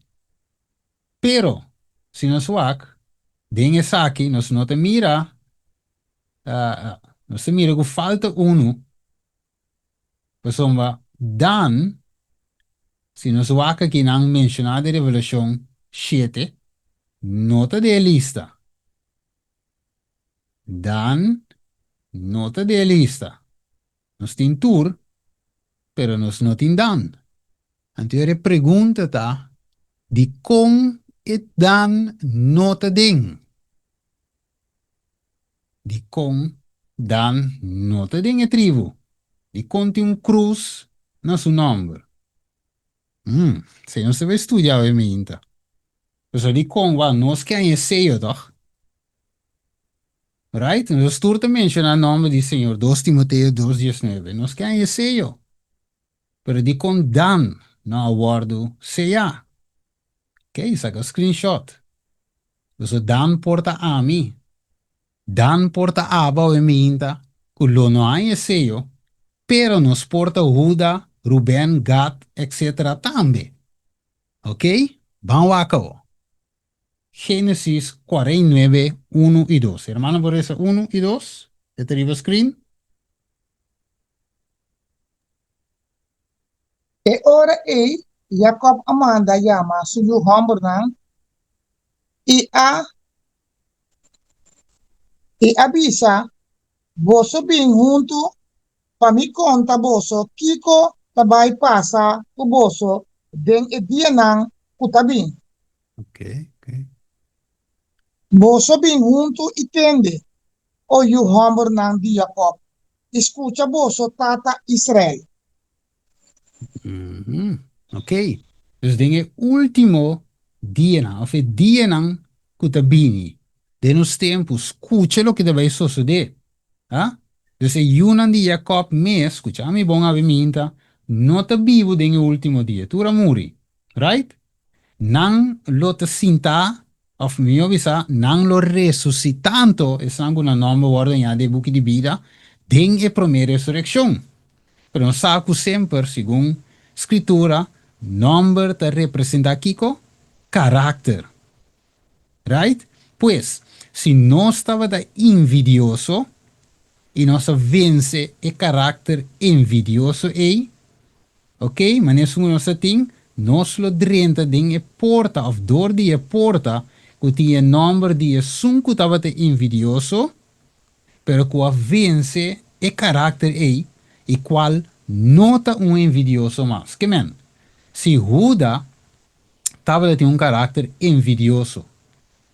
Pero, se nós wak, den essa aqui, nós não te mira, nós te mira que falta pessoa, Dan, se nós wak aqui não mencionado Revelação 7, nota de lista. Dan, nota de lista. Nós tem tour, pero nós não tem Dan. Então, a pergunta tá, de com et dan nota ding. De com dan nota ding e tribo. De conti un cruz na su nombre. Se não se vai estudar, obviamente. Dus die kon wel, nos kan je zeeën, toch? Right? En dus stuurt de mensen naar nome di Signor, 2 Timoteo 2:19. Nos kan je zeeën. Pero die kon dan na awardo seja. Ok, saca screenshot. Dus dan porta a mim. Dan porta aba obviamente, quello non ha in sello, pero nos porta Judá, Rubén, Gad, etc. también. ¿Ok? Vamos a cabo. Génesis 49, 1 y 2. Hermano, por eso 1 y 2. ¿Te arriba screen? E ora Jacob amanda llama suyo hamburnan y avisa, vosso bin junto, pa mi conta vosso, kiko tabay pasa ku vosso, den e dia nang kutabin. Ok, ok. Vosso bin junto y tende, o yu hamburnan di Jacob. Escucha vosso tata Israel. Ok. Dus dingen último dia, of het dia nang kutabini. De nos tempos, escucha lo que deve suceder. Ah? Dus e Yunan di Jacob me, escuchami bon avimenta, no te vivo den ultimo dia. Tu muri. Right? Nang lo te sinta, of mio visa, nang lo resucitanto, e sangue una nome worden ja de buchi di vida, den e promere resurrección. Pero non sa sempre, según escritura, nombre te representa Kiko, carácter. Right? Pues, si no estaba da invidioso, y no se vence el carácter envidioso, ok? Maar nessuno nos ting, nos lo drenta ding e porta, of door die e porta, que tinha nombre die sunku estava te invidioso, pero que vence e carácter e qual nota um envidioso mais. Que men, se Judas estava tem carácter envidioso,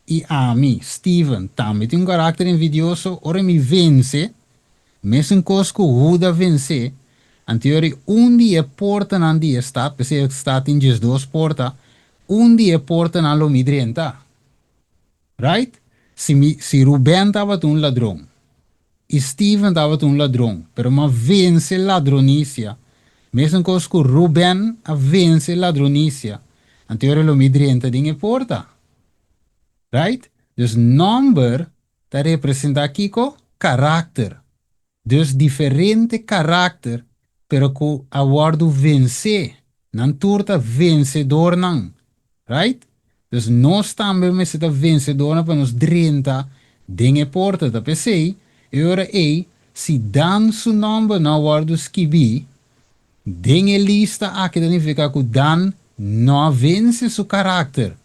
e a mim, Steven, também tem carácter envidioso, ora me vence, mesmo coisa que Judas vence, anterior dia porta não dia está, pensei que está em 2 porta, dia porta não lo midrenta. Right? Se Ruben estava um ladrão, Steven estava um ladrão, pero ma vence ladronícia. Mesmo coisa que Ruben a vence ladronícia. Anterior lo midrenta dinge porta. Right? Dus number Te representa Kiko carácter. Dus diferente carácter, pero que aguardo vencer. Não turta vencedor não. Right? Dus nós também me sita vencedor para nos 30 dinge porta da PC. E ora se dan su nome na aguardo skibi, dinge lista aqui significa que dan não vence su carácter.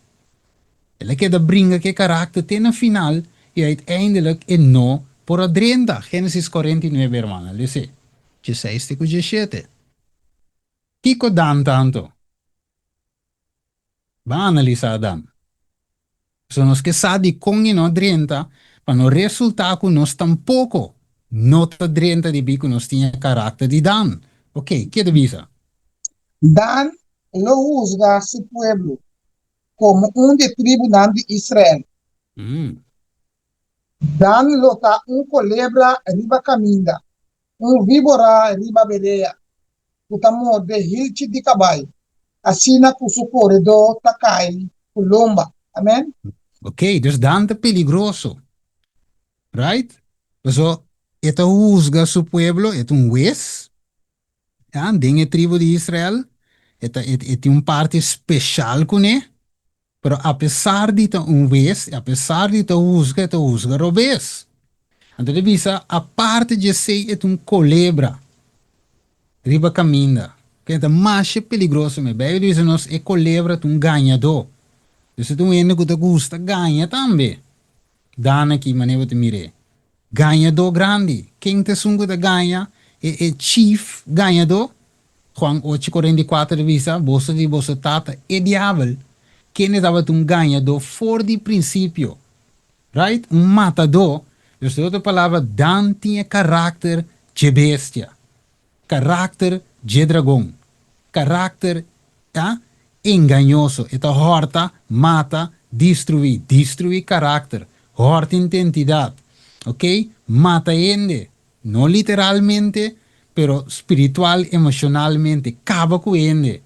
Ele quer brinca que carácter tem na final e uiteindelijk in no por a 30. Genesis 49, hermana. Lese. 16 e 17. Kiko dan tanto. Va analisar dan. So nos que sa di con no 30, para no resultar que nos tampoco nota 30 di bico nos tinha carácter di dan. Ok, que divisa? Dan lo juzga a su pueblo como un de tribu de Israel. Dan lo ta un culebra riba caminda, un víbora riba berea, o de hilchi de caballo, assim na su corredor takai, lomba. Amen? Ok, dus dan te peligroso. Right? So, esta juzga su pueblo, es un juez. Ja, dinge tribo de Israel. Esta es un parte especial con él. Pero a pesar de ter un juez, a pesar de ter juzga robes. Então, visa, a parte de ser é um culebra. Riba caminda. Que é mais perigoso, me bem. Diz nós é culebra um ganhador. Dus tu ene que te gusta ganha também. Dana aqui, maneira te mire. Ganhador grande. Quem te sungo te ganha é chief ganhador. Juan 8:44 visa, bolsa de bolsa tata, é diabo. Quem estava um ganhador for de princípio. Right? Um matador. Dus de outra palavra, dan tinha carácter de bestia. Carácter de dragão. Carácter engañoso. Esta horta mata, destruir. Destruir carácter. Horta identidade. Ok? Mata ende. Não literalmente, pero espiritual, emocionalmente. Acaba com ende.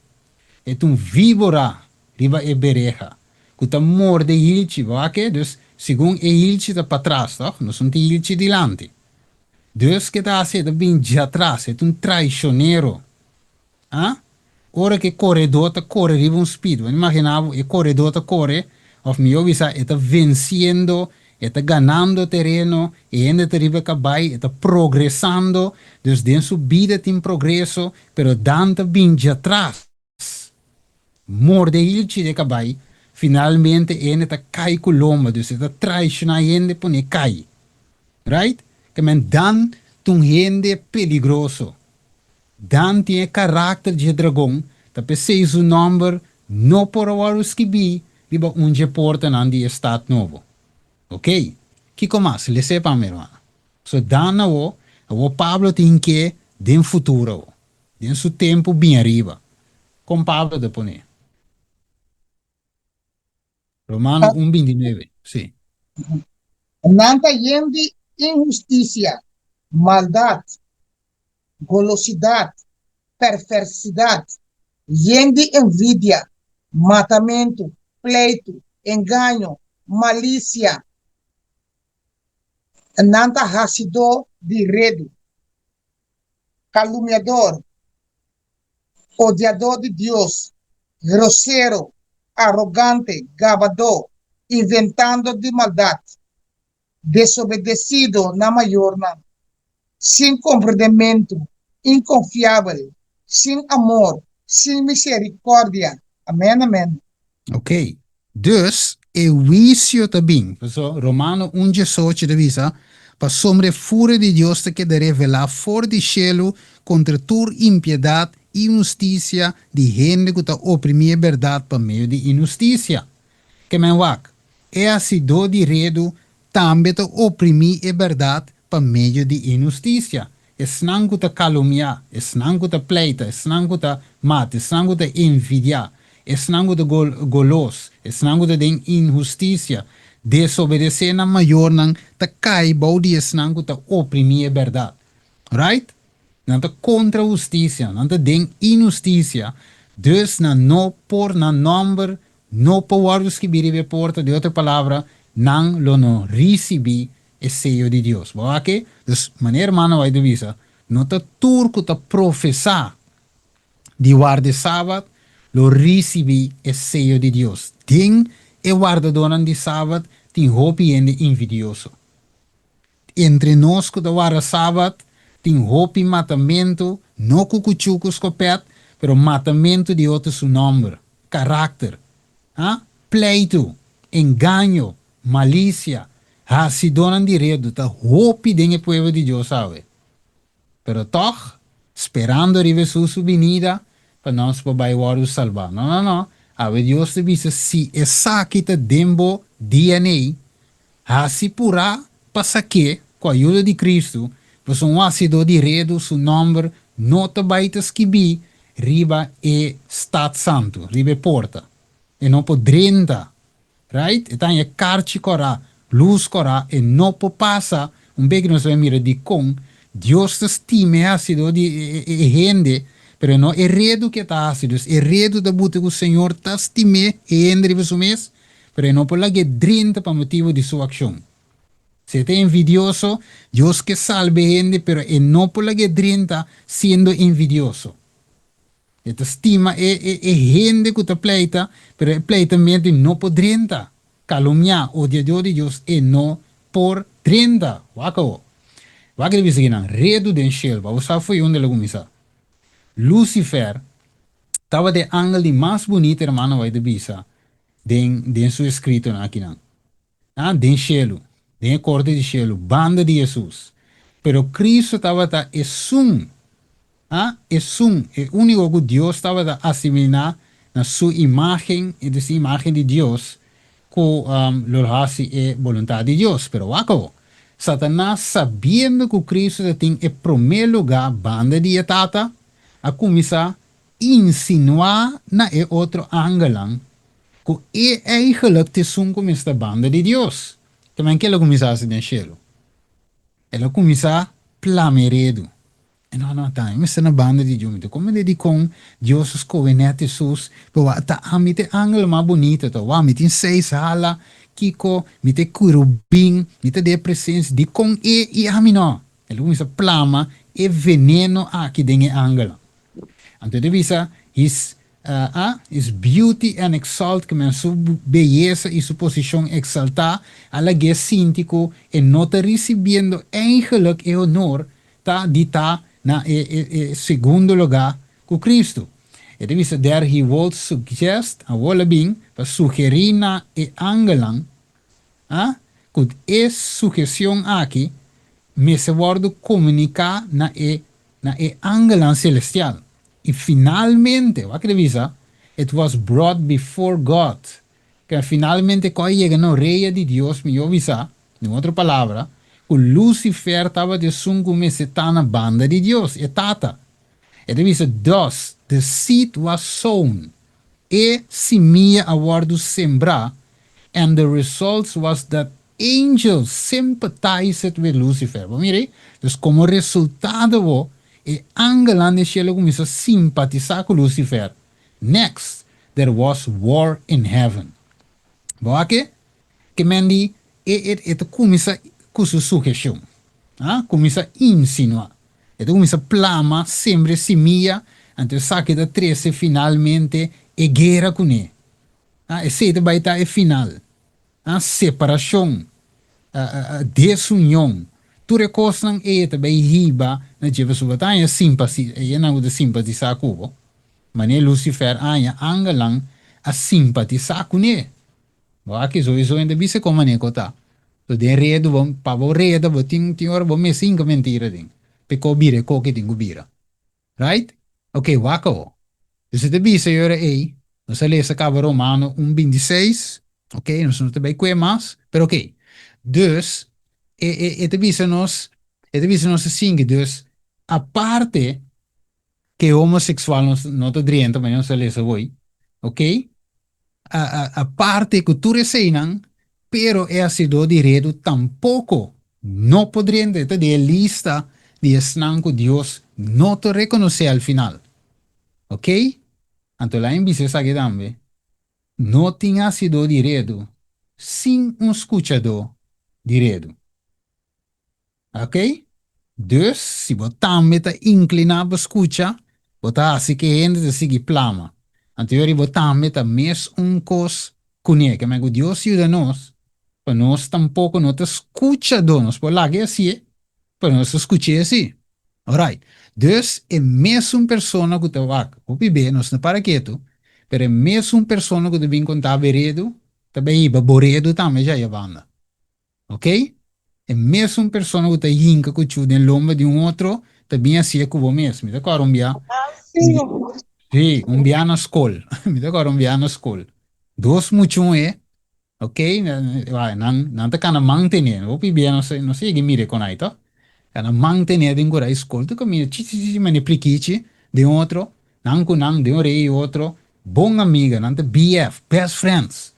É um víbora. Riba e bereja. Que tá morde ilchi, ok? Dus, segundo ilchi tá para trás, toch? Não são ilchi dilante. Dus que tá assim, tá bem de atrás. É um traicioneiro. Ah? Ora que corredor tá corre riba um speed. Imaginava, o corredor tá corre, of meu visa, está vencendo, está ganando terreno, e ainda tá riba cabai, está progressando. Dus, den subida tem progresso, pero dan tá bem de atrás. Morde ilchi de cabai, finalmente ene ta cai colomba, dus ta traiciona ende pone cai. Right? Que men dan tung ende peligroso. Dan tiene carácter de dragão, ta pensei su number, no por awarus kibi, riba unje porta nan di estat novo. Ok? Kiko mas, le sepa mi hermana. So dan na wo Pablo tinke den futuro, den su tempo bem arriba. Com Pablo de pone. Romano 1:29, sí. Nanta yendi injusticia, maldad, golosidad, perversidad, yendi envidia, matamento, pleito, engaño, malicia. Nanta hasidor de redo, caluniador, odiador de Dios, grosseiro, arrogante, gabador, inventando de maldade, desobedecido na maiorna, sem compreendimento, inconfiável, sem amor, sem misericórdia. Amém, amém. Ok. Dus, e juicio também. So, Romano 1:18 divisa, para sobre fúria de Deus te que de revelar for de cielo contra tu impiedade e injustiça de gente que está oprimir a verdade por meio de injustiça. Que men wak, é assim do direito também te oprimir a verdade por meio de injustiça. Es não que te caluniar, es não que te pleita, es não que te mata, es não que te envidiar, es não que te golos, es não que te den injustiça. Desobedecer na maior não te cai baudi es não que te oprimir a verdade. Right? Não te contra justiça, não te den injustiça. Dus na no por na number, no por que biribe porta de outra palavra, não lo no recebi é sello de Deus. Boa que? Dus, maneira mana vai de visa, não tá turco tá professar de guarda sábado, lo recebi é sello de Deus. Tem e guarda dona de sábado, tem roupa e invidioso. Entre nós que da guarda sábado, tem roupa e matamento, não cucuchuco escopet, pero matamento de outro seu nome, caráter, ah? Pleito, engano, malícia, se donan direito, tá roupa de o povo de Deus, sabe? Pero toch, esperando arriba su venida, para nós poder salvar. Não, não, não. A Deus te diz, se essa aqui te dembo DNA, se pura, passa que, com a ajuda de Cristo, você um ácido direito, seu nome, não te vai te escrever, riba e Stad Santo, riba e porta. E não podrenta, right? Então, é carte corá, luz corá, e não pode passar, bem que nós vamos mirar de com, Deus te estima ácido de gente, pero não é redo que está ácido, é redo da buta que o Senhor te estima e entre você mês, pero não pode lá que drenta para motivo de sua ação. Se te envidioso, Deus que salve gente, pero não pode lá que drenta sendo envidioso. Esta estima é gente que te pleita, pero é pleitamento não por 30. Calumniar o odiador de Deus e não por 30. Waka ele diz aqui, redo den shelva. Você foi onde ele começou. Lucifer estava de ângulo de mais bonito, hermano, vai de bisa. Den seu escrito aqui, não. Den shelo. Den corte de shelo. Banda de Jesus. Pero Cristo estava a esum. Es el único que Dios estaba a asimilar na sua imagem e dessa imagem de Deus que lo hace é voluntad de Deus. Pero acabou. Satanás, sabendo que Cristo tem em primeiro lugar banda de etata, a começar a insinuar na outro ângulo que é eigenlijk te sun como esta banda de Deus. Também que ela começar a se deixar. Ela começar a plameredo. Não, não, tá. Mas na banda de Deus. Como ele diz com Deus escolhe Jesus, tá a mim te ângulo mais bonito, tá? Me tem 6 alas, Kiko, me tem curubim, me tem de presença de com e a mim não. Ele começa a plama e veneno aqui dentro ângulo. Então, de vista, his beauty and exalt, que men sua beleza e sua posição exaltar, ela é síntico e não está recebendo eigenlijk e honor, tá? De tá na segundo lugar com Cristo. E de vista, there he will suggest, a wola bem, para sugerir na ângulo, que é sugestão aqui, me se pode comunicar na ângulo celestial. E finalmente, o que visa, it was brought before God. Que finalmente, quando chega no rei de Deus, me avisa, em outra palavra, que Lucifer estava de sungo me se tá na banda de Deus, e tata. E visa, thus, the seed was sown, e semia award sembrar, and the result was that angels sympathized with Lucifer. Bom, mire, então, como resultado, e angelan de cielo começou a simpatizar com Lucifer. Next, there was war in heaven. Bom, aqui, que mendi, começa com sua sugestão. Começa a insinuar. Começa a plama, sempre semia, antes saque da 13, finalmente, e guerra com ele. E sete vai estar é final. Separação, desunião. Tudo recostam e também riba na jiva subatanya simpatia e não de simpatizar com mas Lucifer anya angalang a simpatizar com ele. Aqui só isso ainda bisa como nem cota. So de redo bom pavo redo bom tem hora bom me cinco mentira ding. Peko bira ko que tingo bira. Right? Okay, wako. Dus de bisa yora ei. Nós lesa acaba Romano 1:26. Okay, nós não também que mais, pero okay. Dus het visa nos assim que dus a parte que homossexual não te drienta mas não se lesa hoje, ok? A parte que tu resenam, pero é sido direito tampouco não poderiam ter de lista de esnan que Deus não te reconhece al final, ok? Então lá em visa aqui também não tinha sido direito sem escuchador direito. Ok? Dus, se botar meta inclinar para escucha, botar assim que ainda de seguir plama. Anterior, botar meta mes cos cunie, que me Deus ajuda nós, para nós tampouco não te escucha donos, por lá que assim, para nós escutar assim. Alright. Dus, é mesmo persona que te vai, o bebê, nós não para quieto, pero é mesmo persona que te vem contar beredo, também iba boredo também já é banda. Ok? É mesmo pessoa que está hinca com o den lomba de outro, também assim é com o mesmo. Me decora Sim, sim, bia na escola. Me decora bia na escola. Dois muito é, ok? Vai, não tá cana manter, o bia não sei que mire com aí, tá? Cana manter de a escola, tu caminha, chichi, mane priquichi, de outro, não, de um rei outro, bom amiga, não tá BF, best friends.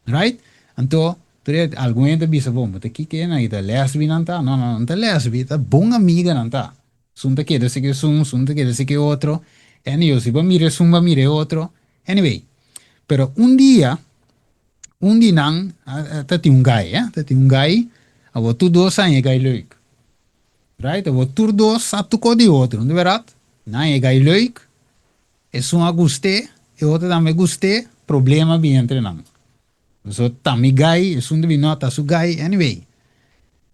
Right? Então, tu alguém te bisa bom, mas aqui que é na ida lesbi não tá, não tá lesbi, tá bom amiga não tá. Sunta que desse que sunta que desse que outro. E eu se va mire outro. Anyway, pero um dia não, tá tem um guy, tá tem um guy, a tu dois anos guy leuk. Right? A tu dois a tu co de outro, não é verdade? Não é guy leuk, é um a guste, e outro também guste, problema bem entre nós. So tami guy, sunde vi nota su guy, anyway.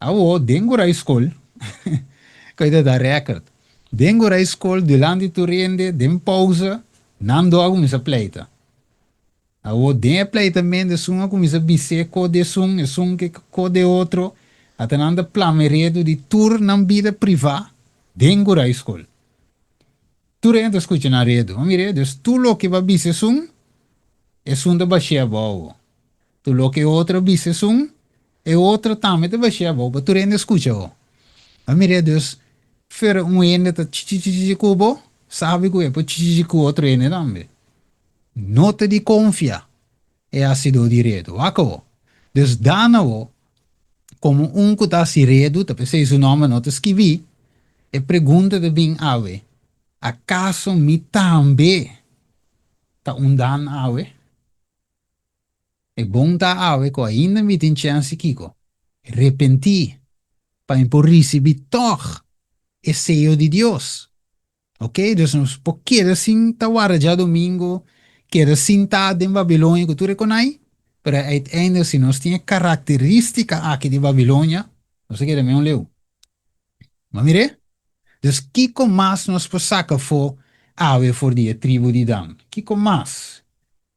Awo, dengo ra school. Kaya da record. Dengo ra school, dilandi tu rende, den pausa, nando ako misa pleita. Awo, den pleita mende sung ako misa bise ko de sung, e sung ke ko de outro. Atananda plameredo di tour nam vida priva, dengo ra school. Tu rende escucha na redo. Mire, des tu lo que va bise sung, e sung da bashia bao. Tu lo que outro bise sung, e outro também te bashia bao, ba tu rende escucha o. A mire dus fer um ene ta chichichi kubo, sabe que é po chichichi ku outro ene também. Nota de confia é ácido direto, acabou. Dus dana o, como um que tá se redo, tá pensei o nome não te escrevi, e pergunta de bem ave, acaso me também tá dan ave? E bom tá ave ko ainda me tem chance kiko. Repenti, para imporrisi bitoch, e seio de Deus. Ok? Dus nos queda assim, tawara já domingo, queda sentado em Babilônia, que tu reconhece, pero uiteindelijk, se nós tinha característica aqui de Babilônia, nós queda meio leu. Mas mire, dus kiko mais nos saca for ave for die tribo de Dan. Kiko mais.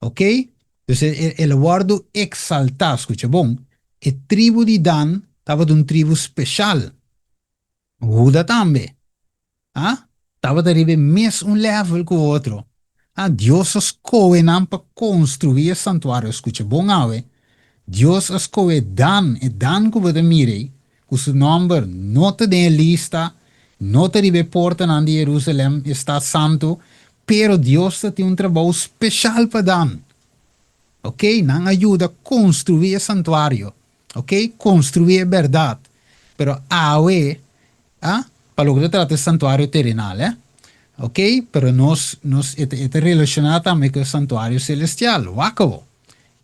Ok? Dus ele guardo exaltar, escucha bom, e tribo de Dan estava de tribo especial. Juda também. Ah? Tava de arriba mes um level que o outro. Ah, Deus escolhe não para construir o santuário. Escuta, bom ave. Deus escolhe Dan, e Dan que você mire, que o seu nome não te tem lista, não te arriba porta na de Jerusalém, está santo, pero Deus tem um trabalho especial para Dan. Ok? Não ajuda a construir o santuário. Ok? Construir a verdade. Pero ave, ah, para lo que trata el santuario terrenal, ok, pero nos está relacionado también con el santuario celestial, wako.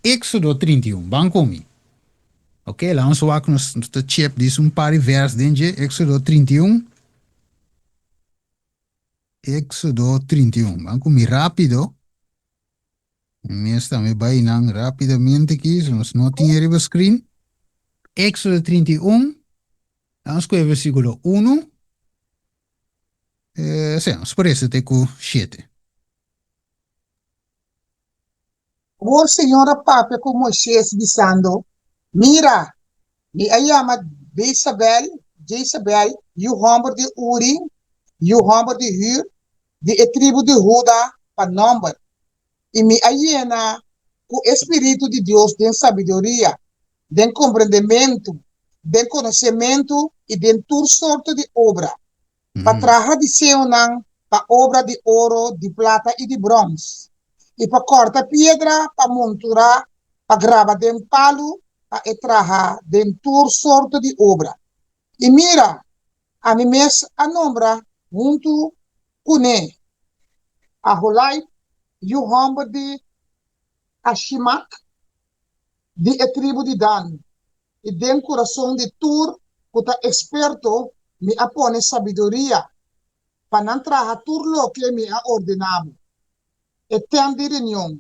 Éxodo 31, van comigo. Ok, lá vamos wako nos chip diz par de vers dentro, Éxodo 31. Éxodo 31, van comigo rápido. Mesmo também vai não rapidamente aqui, se nós não tínhamos o screen. Éxodo 31, vamos com o versículo 1. Sim, por isso tem com 7. o Senhor Papa com Moisés dizendo, mira, me ayama Jezabel, e o homem de Uri, e o homem de Hur, de a tribo de Juda, para nombre. E me ayena com o Espírito de Deus, de sabedoria, de compreendimento, de conhecimento e de toda sorte de obra. Para trabalhar de seunang, para obra de ouro, de plata e de bronze. E para cortar pedra, para monturar, para gravar de palo, para trabalhar de toda sorte de obra. E mira, a mim mesmo a nombra junto com ele. A Holai, e o homem de Ashimak, de a tribo de Dan. E de coração de Tur, Puta experto me apone sabiduria para não trabalhar tudo lo que me ha ordenado. E tempo de reunião,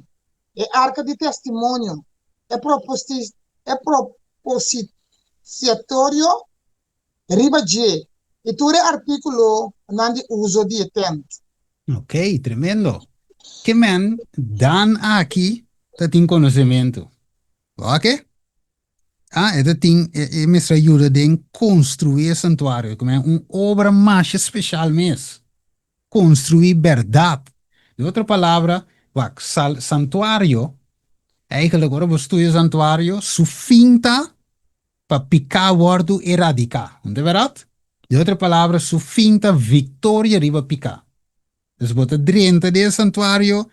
e arca de testemunho, é propositório, riba G. E tudo artículo não de uso de tempo. Ok, tremendo. Que men dan aqui tá tem conhecimento. Ok? Ah, это tem me ajuda de construir santuário, como é obra mais especial mesmo. Construir verdade. De outra palavra, santuário, eigenlijk agora você estuda santuário, su finta para picar wordo erradicar. Não é verdade? De outra palavra, su finta vitória riba picar. Dus bota dentro del santuario,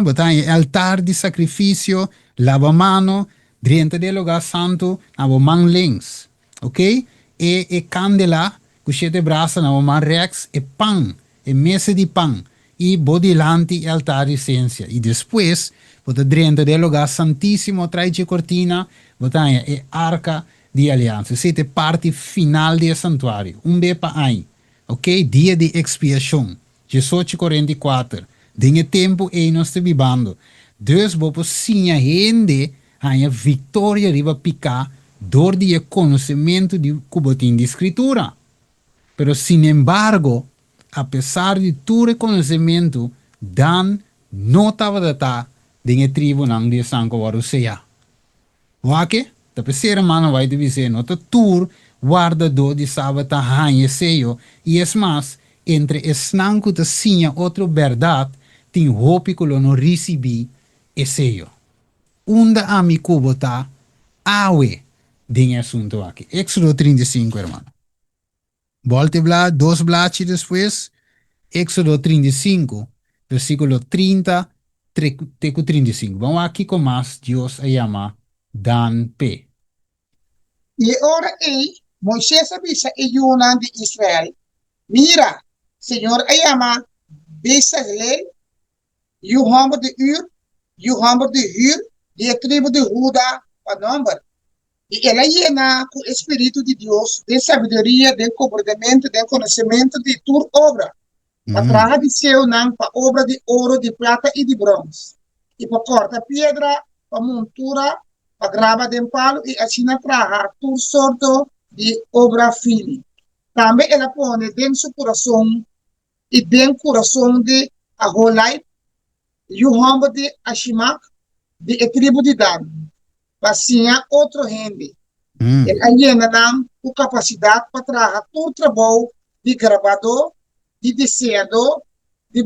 bota altar de sacrificio, lavamano, dentro del lugar santo, abo man links. Ok? E candela, cushete brasa, abo man rex, e pan, e mesa de pan, e bodilanti e altar de esencia. E después, bota dentro del lugar santísimo, trae cortina, bota e arca de aliança. Sete parte final del santuario. Bepa aí. Ok? Dia de expiação. 18:44. Dinge tempo e nós estamos vivendo. Dus bopo sinha gente a vitória riba picar door die conhecimento de cubotin de escritura. Pero sin embargo, a pesar de tu conhecimento, dan nota data dinge tribo nang de sanko warusea. Wake? Tapi ser mano vai te dizer, nota tur guardador de sabata hanye seyo, e es más, entre esnanco te sinha outra verdade, tem hope que não recebi e seyo. Unda a mi kubota, awe, ding assunto aqui. Éxodo 35, hermano. Volte blad, dos blachi después, Éxodo 35, versículo 30, teco 35. Vamos aqui com mais, Deus a chama Dan P. E ora Moisés avisa a Yunan de Israel, mira, Senhor ayama, Bezalel, e o homem de Ur, e o homem de Hur, de tribo de Judá, para número. E ela llena com o Espírito de Deus, de sabedoria, de comportamento, de conhecimento de tua obra. Para trabalhar de seu não, para obra de ouro, de prata e de bronze. E para cortar pedra, para montura, para grava de palo, e assim trabalhar tudo sorto de obra fina. Também ela põe dentro do seu coração, e dentro do coração de Aholai, e o homem de Ashimak, de tribo de Dan. Pasinha outro rende. Ele ainda dá a capacidade para trabalhar todo o trabalho de gravador, de desenhador, de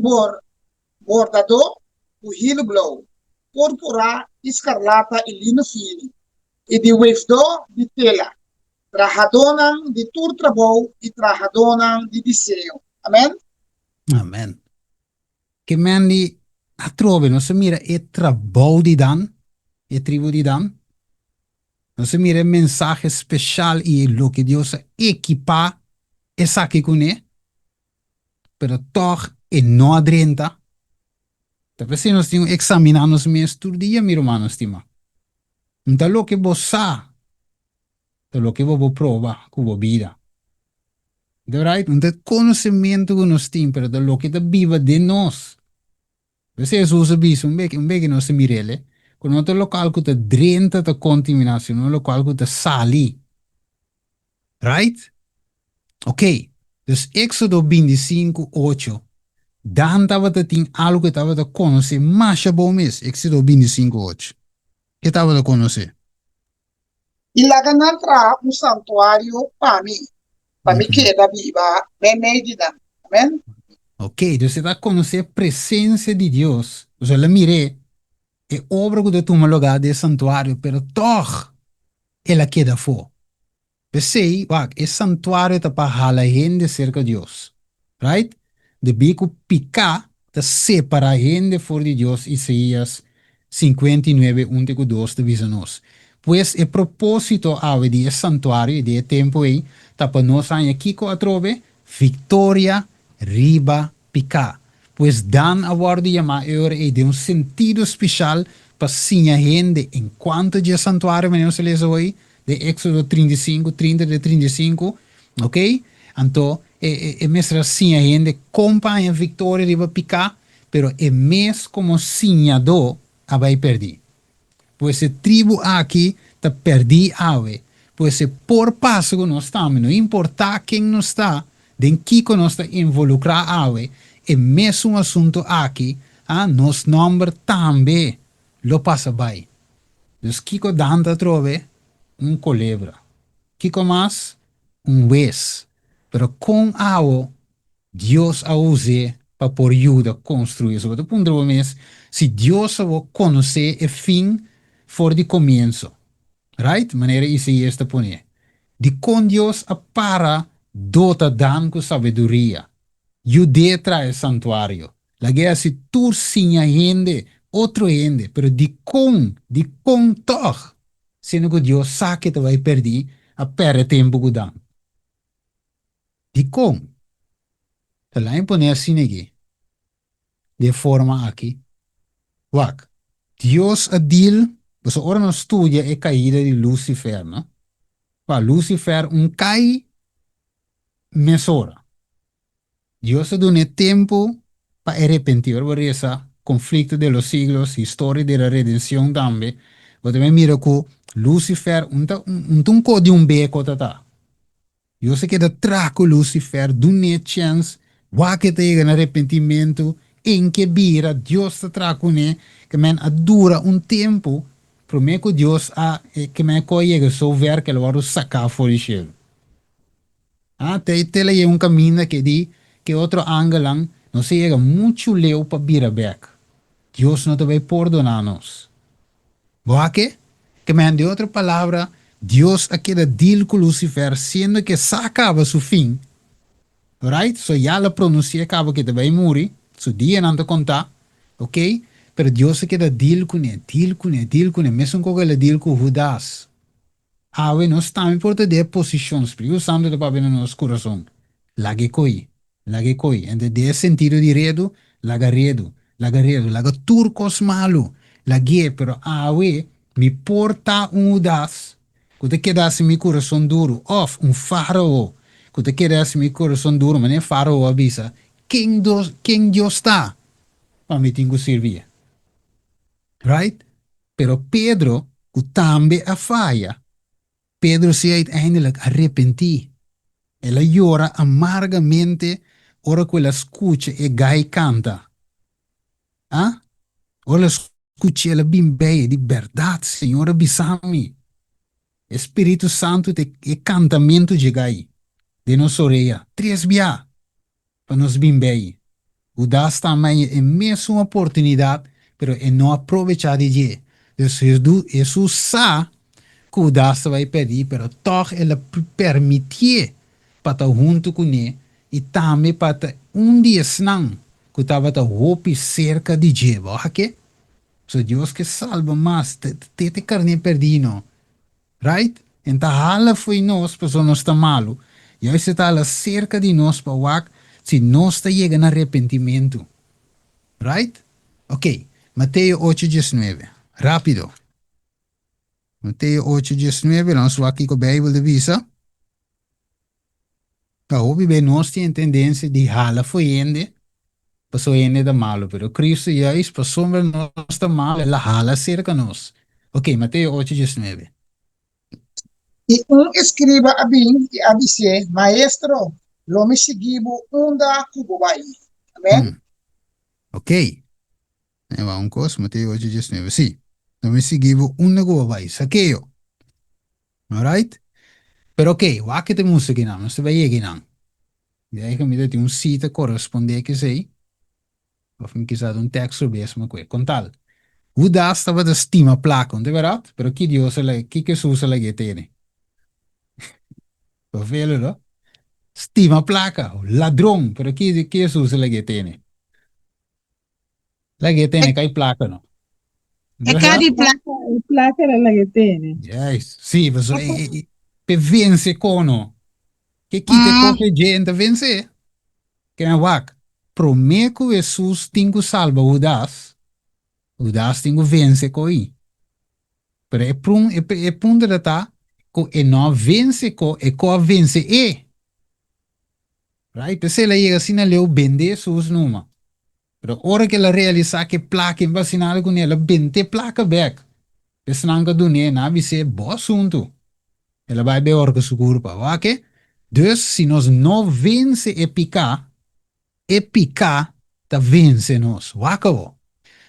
bordador, o hilo blow, púrpura, escarlata e lino fino, e de wevedor de tela. Trabalhador de todo o trabalho e trabalhador de desenho. Amém? Amen. Que men die a trove, não se mira e trabalho de Dan, e tribo de Dan. Não se mira mensagem especial e lo que Deus equipa e saque com ele. Pero toch e não adrenta. Talvez se nós temos examinar nos meus todo dia, meu irmão, estima. Então, lo que você é lo que você prova com a vida. Right? Então, conhecimento que nós temos, pero de lo que está viva de nós. Você usa isso, um bem não se mirele. Quando o local que está drenta da contaminação, o local que está sali. Right? Ok. Dus Éxodo 25, 8. Dan estava tem algo que estava a conhecer mais bom mesmo. Éxodo 25, 8. Que estava a conhecer? E lá entra um santuário para mim que é viva, bem medida. Amém? Ok, dus você está a conhecer a presença de Deus. Você ela mire, é obra que toma lugar de santuário, pero toch, ela queda fora. Você, é santuário está para a gente cerca de Deus. Right? De bico picar, te separa a gente for de Deus, Isaías 59, 1 2 te visa nos. Pues el propósito de santuário, de tempo aí, tá para nós aqui com a trove, victoria, riba, picar. Pues dan a guarda chamar de um sentido especial para sim a gente, enquanto de santuário, mas não se lê hoje, de Éxodo 35, 30 de 35, ok? Então, mesmo assim, a gente acompanha a vitória de picar, pero é mesmo como sinhador, a vai perder. Pois a tribo aqui está perdi ave. Pois por passo que nós estamos, não importa quem nós está, de que nós está involucrado ave, é mesmo assunto aqui, nos número também lo passa bem. Dus Kiko Danta trove um culebra. Kiko mais um vez. Pero com ao Deus a use para por ajuda a construir. So, o ponto é se Deus a conhecer o fim for de começo. Right? Maneira isso é esta poner. De com Deus a para dota dan com sabedoria. Judea trae santuário. La guerra se turcinha gente, outro gente, pero de com toch. Sendo que Deus sabe que tu vai perder, a perde tempo que dá. De com. Te lá impõe assim aqui. De forma aqui. Wak. Deus a deal, você ora não estudia a caída de Lucifer, não? Lucifer cai mesora. Dios ha dado tiempo para arrepentir por ese conflicto de los siglos, historia de la redención también. Pero me mira que Lucifer, un co de un beco tata. Yo sé que de traco Lucifer, dune chance, wa que te llega arrepentimiento, en que vira, Dios te traco ne, que men dura un tiempo, pero me que Dios que me llega so ver que lo va a sacar fuera del cielo. Te le un camino que di que otro ángulo no se llega mucho leo para Birabec. Dios no te va a perdonarnos. ¿Boa qué? Que me de otra palabra, Dios ha quedado deal con Lucifer, siendo que se acaba su fin. Right? So ya la pronuncié acaba que te va a morir. Su día no te contar. Ok? Pero Dios se queda deal con él, deal con él, deal con él. Mesmo que le deal con Judas. Ave não está importante de posições, porque o santo de papai no nosso coração. Lage coi, lage coi. Ente de sentido de redo, laga redo, laga redo, laga turcos malo, lage, pero ave me porta das, que te quedasse mi coração duro, of faraó, que te quedasse mi coração duro, mas nem faraó avisa, quem Deus está, para me tenho que servir. Right? Pero Pedro, que também a falha, Pedro se uiteindelijk arrepentí. Ella llora amargamente ora quella escucha e gai canta. Ah? Ora escucha ela bimbeia de verdade, Senhor, bisami. Espírito Santo e cantamento de gai. De nos oreia. Três bia. Para nos bimbei. O das também é mesmo uma oportunidade, pero é não aproveitar de je. Jesus sabe que o das vai pedir, pero toch ela permitir para estar junto com ele e também para dia snang que estava a roupa cerca de Jeba, ok? So Deus que salva mais, te carne perdido, right? Então hala foi nós, para nós está malo, e aí você está lá cerca de nós para wak, se nós está chegando a arrependimento, right? Ok, Mateus 8:19, rápido. Mateus 8:19, vamos aqui com a Bíblia de visa. Ouvi bem, nós temos tendência de hala foi ende, passou ende da malo, pero Cristo já passou sobre nós da malo, ela hala cerca nós. Ok, Mateus 8:19. Y un escriba abin y avise, maestro, lo me seguivo unda kububai. Amén. Ok. Va un coso, Mateus 8:19. Sì, lo me seguivo un nego vai, saqueo. Alright? Pero ok, wa que te música não, não se vai aqui não. E aí que me deu um sítio corresponde que sei. Of me quizás un texto mesmo que contal. Judas estava de estima placa, de verdade? Pero que Deus ela, que Jesus ela que tem? Perfeito, não? Estima placa, ladrão, pero que Jesus ela que tem? La que tem, cai placa, não? E De verdade? cadi placa era la che tiene. Yes, sì, per vence cono. Che chi te cofe gente vence? Che ne wak? Promeco Jesus tingu salva Judas. Judas tingu vence coi. Pero é punto da tá ko e no vence ko vence e. Right? Pese la llega sin leo bende sus numa. Pero ora que la realiza que placa em vacinada com ela bente placa back. Pese nanga do ne na vise bo sunto. Ela vai be orga seguro pa wake. Dus se nós não vence e picar ta vence nós. Waka wo.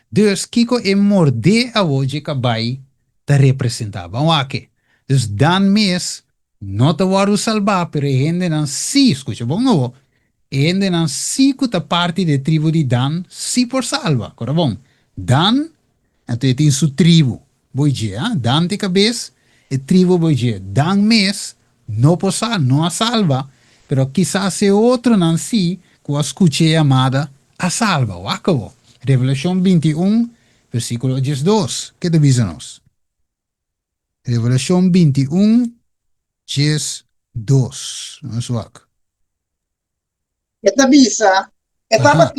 Dus kiko e morde a hoje que vai te representava wake. Dus dan mes não te waru salvar, pero hende nan si, escucha bom wo. Hende nan si kuta parte de tribo de Dan, si por salva, cora bom. Dan, então tem sua tribo. Boije, Dan te cabeça, e tribo boije. Dan mes, não possa, não a salva, pero quizás se outro nan si, que a escute amada, a salva, waka. Revelação 21, versículo 12. Que te diz-nos? Revelação 21, 12. Vamos lá. Etabisa, Ajá.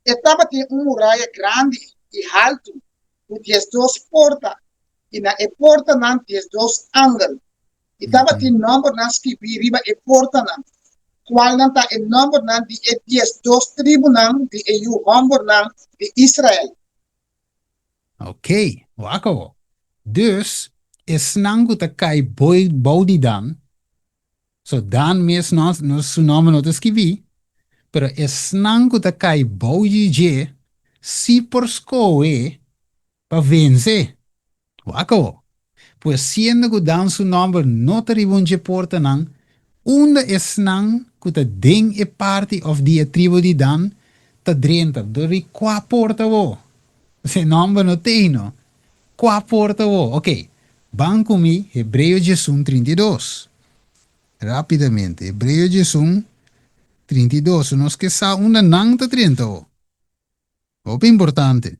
estava tem muralha grande e alto, com 12 portas, e na porta não tem 12 ângulos. E estava tem número não escrevi riba e porta não. Qual não está o número não de 12 tribos não, de o homem não, de Israel. Ok, waka. Dus, is nangu te kai body dan, so dan mes no su nome no te escrevi, pero es nangu te kai body je, si por scoe, pa vence. Waka. Pues siendo que dan su nombre no te ribunge porta nan, unde es nan que te ding e party of die tribu di dan, te drenta, dori qua porta wo. Se nombre no teino. Qua porta wo. Ok. Van comigo, Hebreu Jesum 32. Rapidamente. Hebreu Jesum 32. Nos que sa una nan te drenta wo. Op importante.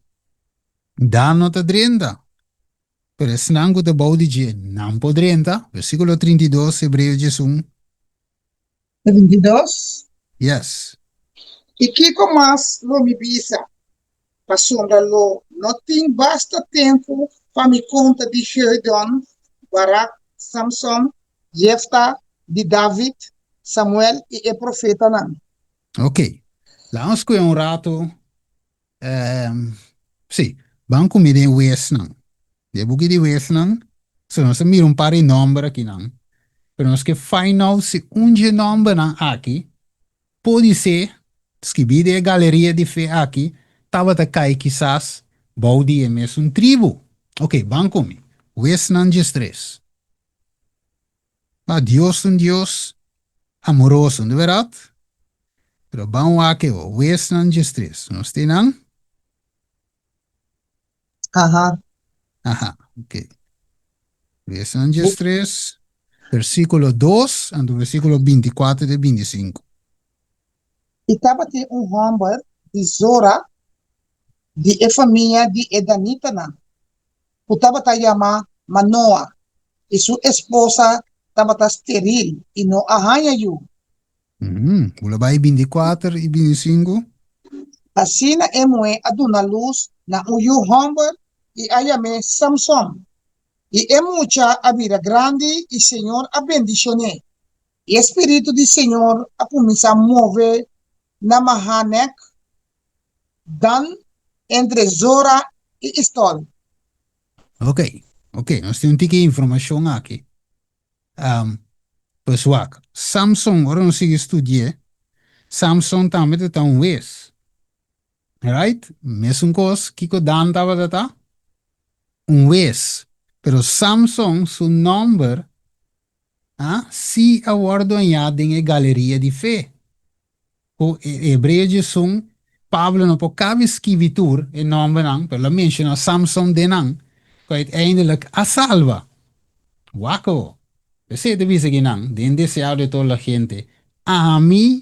Dan no te drenta. Pero es nan que te baudi je nan po drenta. Versículo 32, Hebreu Jesum. 22. Yes. E que mais lo me bisa? Passando lo, não tem basta tempo para me conta de Sheridan, Barak, Samson, Jefta, de David, Samuel e o profeta não. Ok. Vamos com um rato. Sim. Vamos comer em West não. De buki de West não. So nós mira um par de número aqui não. Pero nós que final se de número não aqui. Pode ser. Escrever a galeria de fé aqui. Tava te cai quizás. Baudi é mesmo tribo. Ok, vamos comer. West não de stress. Deus um Deus amoroso, de verdade? Pero vamos aqui, West não de stress. Nós temos? Aham. Ajá, ok. Versos 3, versículo 2 e versículo 24 de 25. E estava tem homem de Zora, de família de Edanita não. O estava tá chamar Manoa. E sua esposa estava tá estéril e não arranha you. Ula vai 24 e 25. Assim na emoe aduna luz na uyu homem e ayame Samson. E é muita a vida grande e Senhor a bendicione. E Espírito do Senhor a começar a mover na Mahanek, Dan, entre Zora e Estol. Ok, nós temos um tique de informação aqui. Pessoal, Samson, ora não sigue estudar. Samson também está vez. Right? Mesmo coisa que o Dan estava tá? Vez. Pero Samson, seu nome, se aguardou em a galeria de fé. O hebreu de sum, Pablo não pode cabe escritor em nome não, pelo menciona Samson de não, que uiteindelijk a salva. Waco. Você deve dizer que não, de desejo de toda a gente, a mim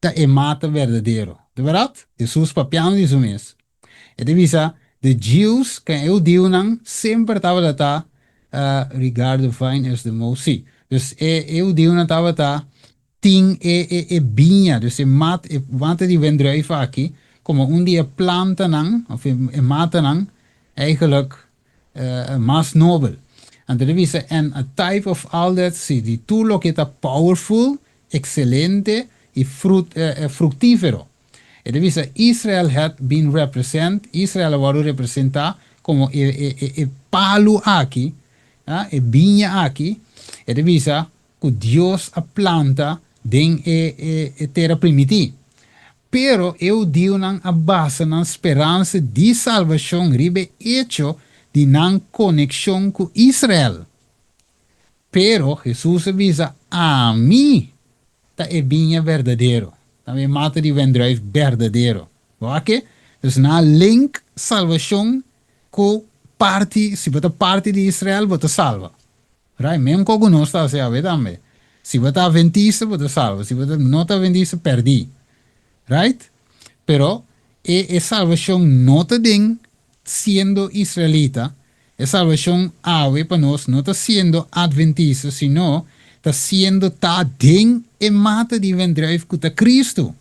tá é mata verdadeiro. De verdade? Jesus papiano diz o mesmo. E deve dizer, de Jews, que eu digo não, sempre estava lá, Ricardo Fine as the most. Sim. Dus eu digo não estava lá, ting binha, dus mata die wendruiven aqui, como dia planta nang, of mata nang, eigenlijk mas nobel. Então, visa and a type of all that city, tu lo que está powerful, excelente e fructífero. E visa Israel had been represent, Israel was representar como palo aqui, e vinha aqui, e visa que Deus a planta den terra primitiva. Pero eu digo nan a base na esperança de salvação ribe hecho de nan conexão com Israel. Pero Jesus avisa a mim tá é vinha verdadeiro. Também mata de vendrive verdadeiro. Ok? Dus na link salvação com parte, se você parte de Israel, você salva. Right? Mesmo que não está a ver também. Se você é adventista, você salva. Se você não é adventista, perdi. Right? Pero salvación no te den siendo israelita, salvación ave para nos no está siendo adventista, sino está siendo ta den mata de vendrive con Cristo.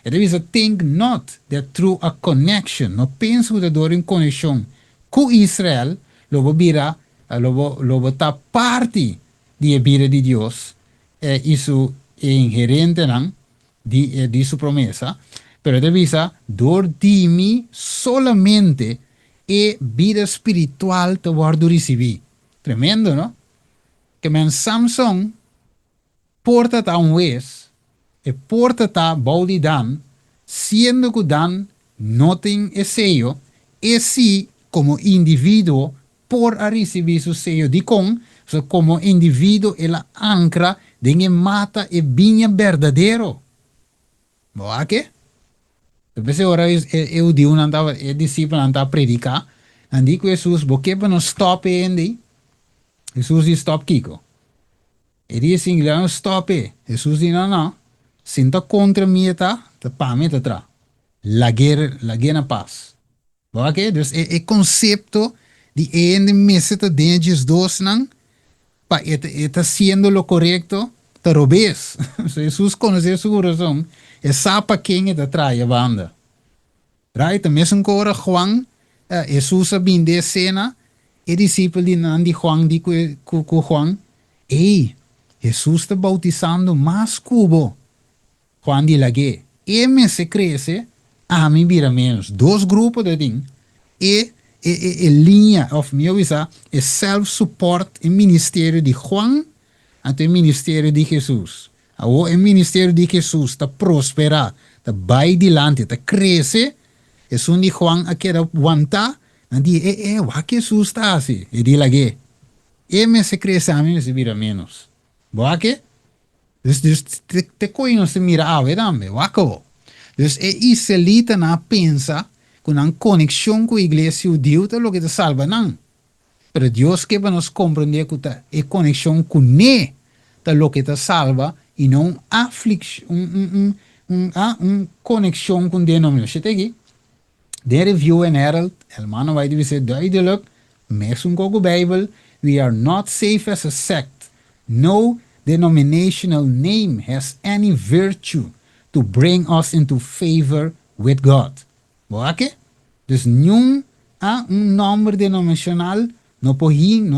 It is a think not that through a connection, no penso que door in connection con Israel, lo bira, lo ta parte de vida de Dios, y su inherente de su promesa, pero te visa, door di mi solamente vida espiritual te guardo recibir. Tremendo, ¿no? Que men Samson porta ta un wes, porta ta baudi dan, siendo que dan nothing es sello, y si como individuo por a recibir su sello de con, so como individuo el ancra de mata e viña verdadero. Boa que? Depois ora eu digo nanta e discípulo nanta predicar, andi que Jesus boque para não stop endi. Jesus diz stop kiko. Ele diz assim, não stop. Jesus diz não. Sinta contra mim tá para mim tá tra. La guerra paz. Boa que? Dus é conceito de endi meseta denges dos não pa está sendo lo correcto, te robes. Jesus conhece seu coração. E sapa quem é atrás a banda. Right? Mesmo que ora Juan, Jesus a binde cena, e discípulo de Nandi Juan di com Juan, ei, Jesus está bautizando mais cubo. Juan di lage. E me se cresce, a mim vira menos. Dois grupos de ding. E linha of meu visa, é self-support em ministério de Juan, até o ministério de Jesus. O ministério de Jesus está prosperar, está vai dilante, está crescer. É onde Juan a quer aguentar, e diz, o que Jesus está assim? E diz lagi, me se cresce a mim se vira menos. Boa que? Dus te coisa não se mira a ver também, wako. Dus israelita na pensa com uma conexão com a igreja judeu, é o que te salva não. Pero Deus quer para nos compreender que a conexão com ele é o que te salva e não conexão com denominação. Aqui, de review en herald, hermano vai dizer duidelijk, mesmo com a Bijbel, we are not safe as a sect. No denominational name has any virtue to bring us into favor with God. Boa que? Dus nenhum nome denominacional não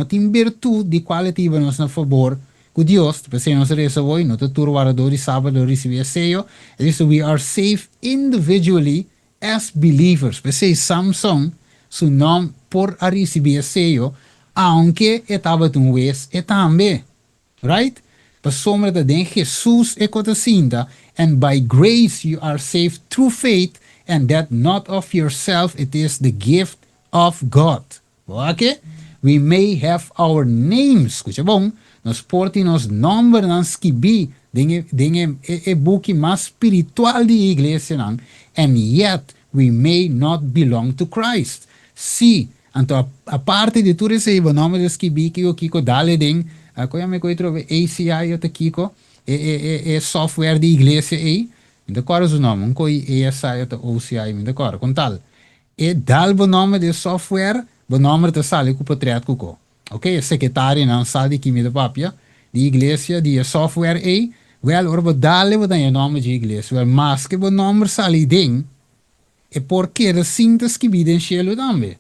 tem virtude de qualidade nos na favor com Deus. Se nós recebemos, não te turvarador de sábado receber sello. We are safe individually as believers. Pensei Samson, su nome por a receber sello, aunque estava um vez e também. Right? Para sombra de Jesus é cotacinda, and by grace you are saved through faith, and that not of yourself, it is the gift of God. Okay? We may have our names, escucha bom, nos portem nos nomes nan skibi, dingen book mais espiritual de igreja nan, and yet we may not belong to Christ. Si, então a parte de tu recebe o nome de skibi que eu kiko dale den, koya me koi trove ACI ou kiko, software de igreja aí, ainda qual é o nome? Um coi ASI ou OCI, ainda qual? Com tal. E dal o nome de software, o nome de sali com patreat kuko. Ok, secretário não sabe que me da papia de igreja de software aí, well, orbo dale o nome de igreja, well, mas que o nome sali den, é porque as cintas que videm cielo também,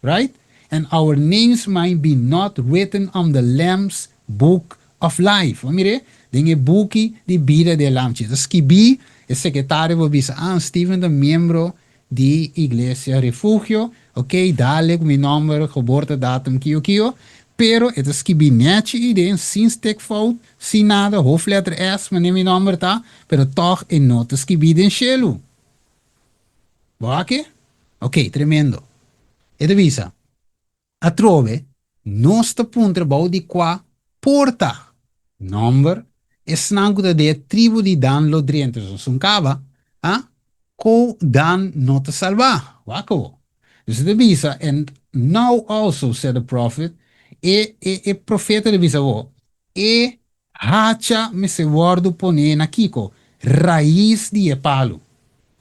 right? and our names might be not written on the Lamb's book of life. Mire, dinge buki di vida de lamchi. Dus kibi, el secretario va bisa, Steven de miembro di Iglesia Refugio, ok, dadelijk mi nummer, geboortedatum, kio kio, pero het is kibi netje idee, sin stekfout, sin nada, hoofdletter S, meneer mi nummer ta, pero toch in notas kibi den shelu. Wake? Ok, tremendo. E visa. A trove, nostra punta bau di qua porta. Number, e snanco da de tribu di Dan lo driente, sun cava, ko Dan not salva. Wako. Dus de visa, and now also, said the prophet, e profeta de visa wo, e hacha me se wordo pone na kiko, raiz di e palo.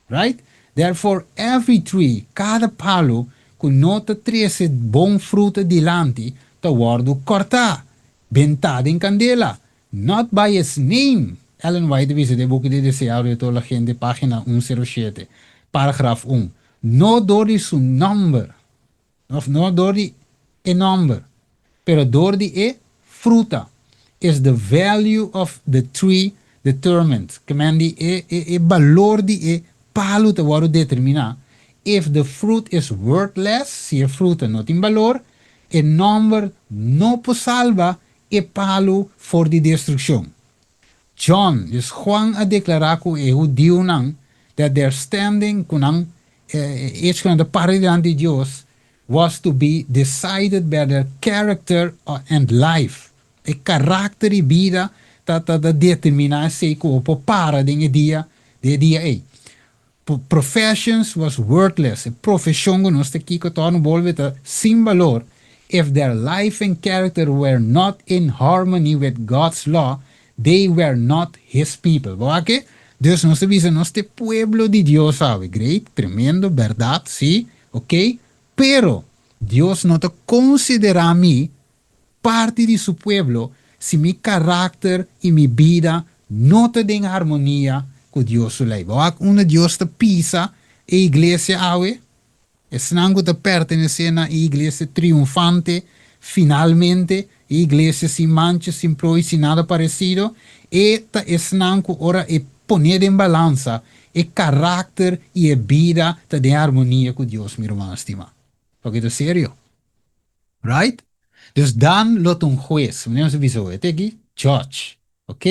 Right? Therefore, every tree, cada palo, con nota trece bom fruto dilanti, te wordo corta, bentada in candela, not by its name. Ellen White dice de boek de deseado de toda la gente, página 107, paragraf 1. No door die su number, of no door die e number, pero door die e fruta, is the value of the tree determined. Kemendi e valor di e palo te worden determinado. If the fruit is worthless, si el fruto no tiene valor, el number no salva e palo for di destrucción. John, dus Juan a declarar que e judío nang, that their standing kunang con the paridad de Dios was to be decided by their character and life. E karakter e vida dat determina se ko po para de dia e. Professions was worthless. Profession no ste kiko torno volve sin valor if their life and character were not in harmony with God's law. They were not his people. ¿Verdad? Dios nos dice, no este pueblo de Dios, ¿sabe? Great, tremendo, verdad, sí, ok. Pero Dios no te considera a mí parte de su pueblo si mi carácter y mi vida no te den armonía con Dios su ley. ¿Verdad? Una Dios te pisa e iglesia, ¿sabe? Es nango te pertenece a la iglesia triunfante, finalmente, iglesia sin mancha, sin pro y sin nada parecido. Esta es nango ora e poner en balanza el carácter y la vida de armonía con Dios, mi hermano estimado. Porque es serio. Right? Dus dan lot un juez. Meneer ze viso het aquí? Judge. Ok?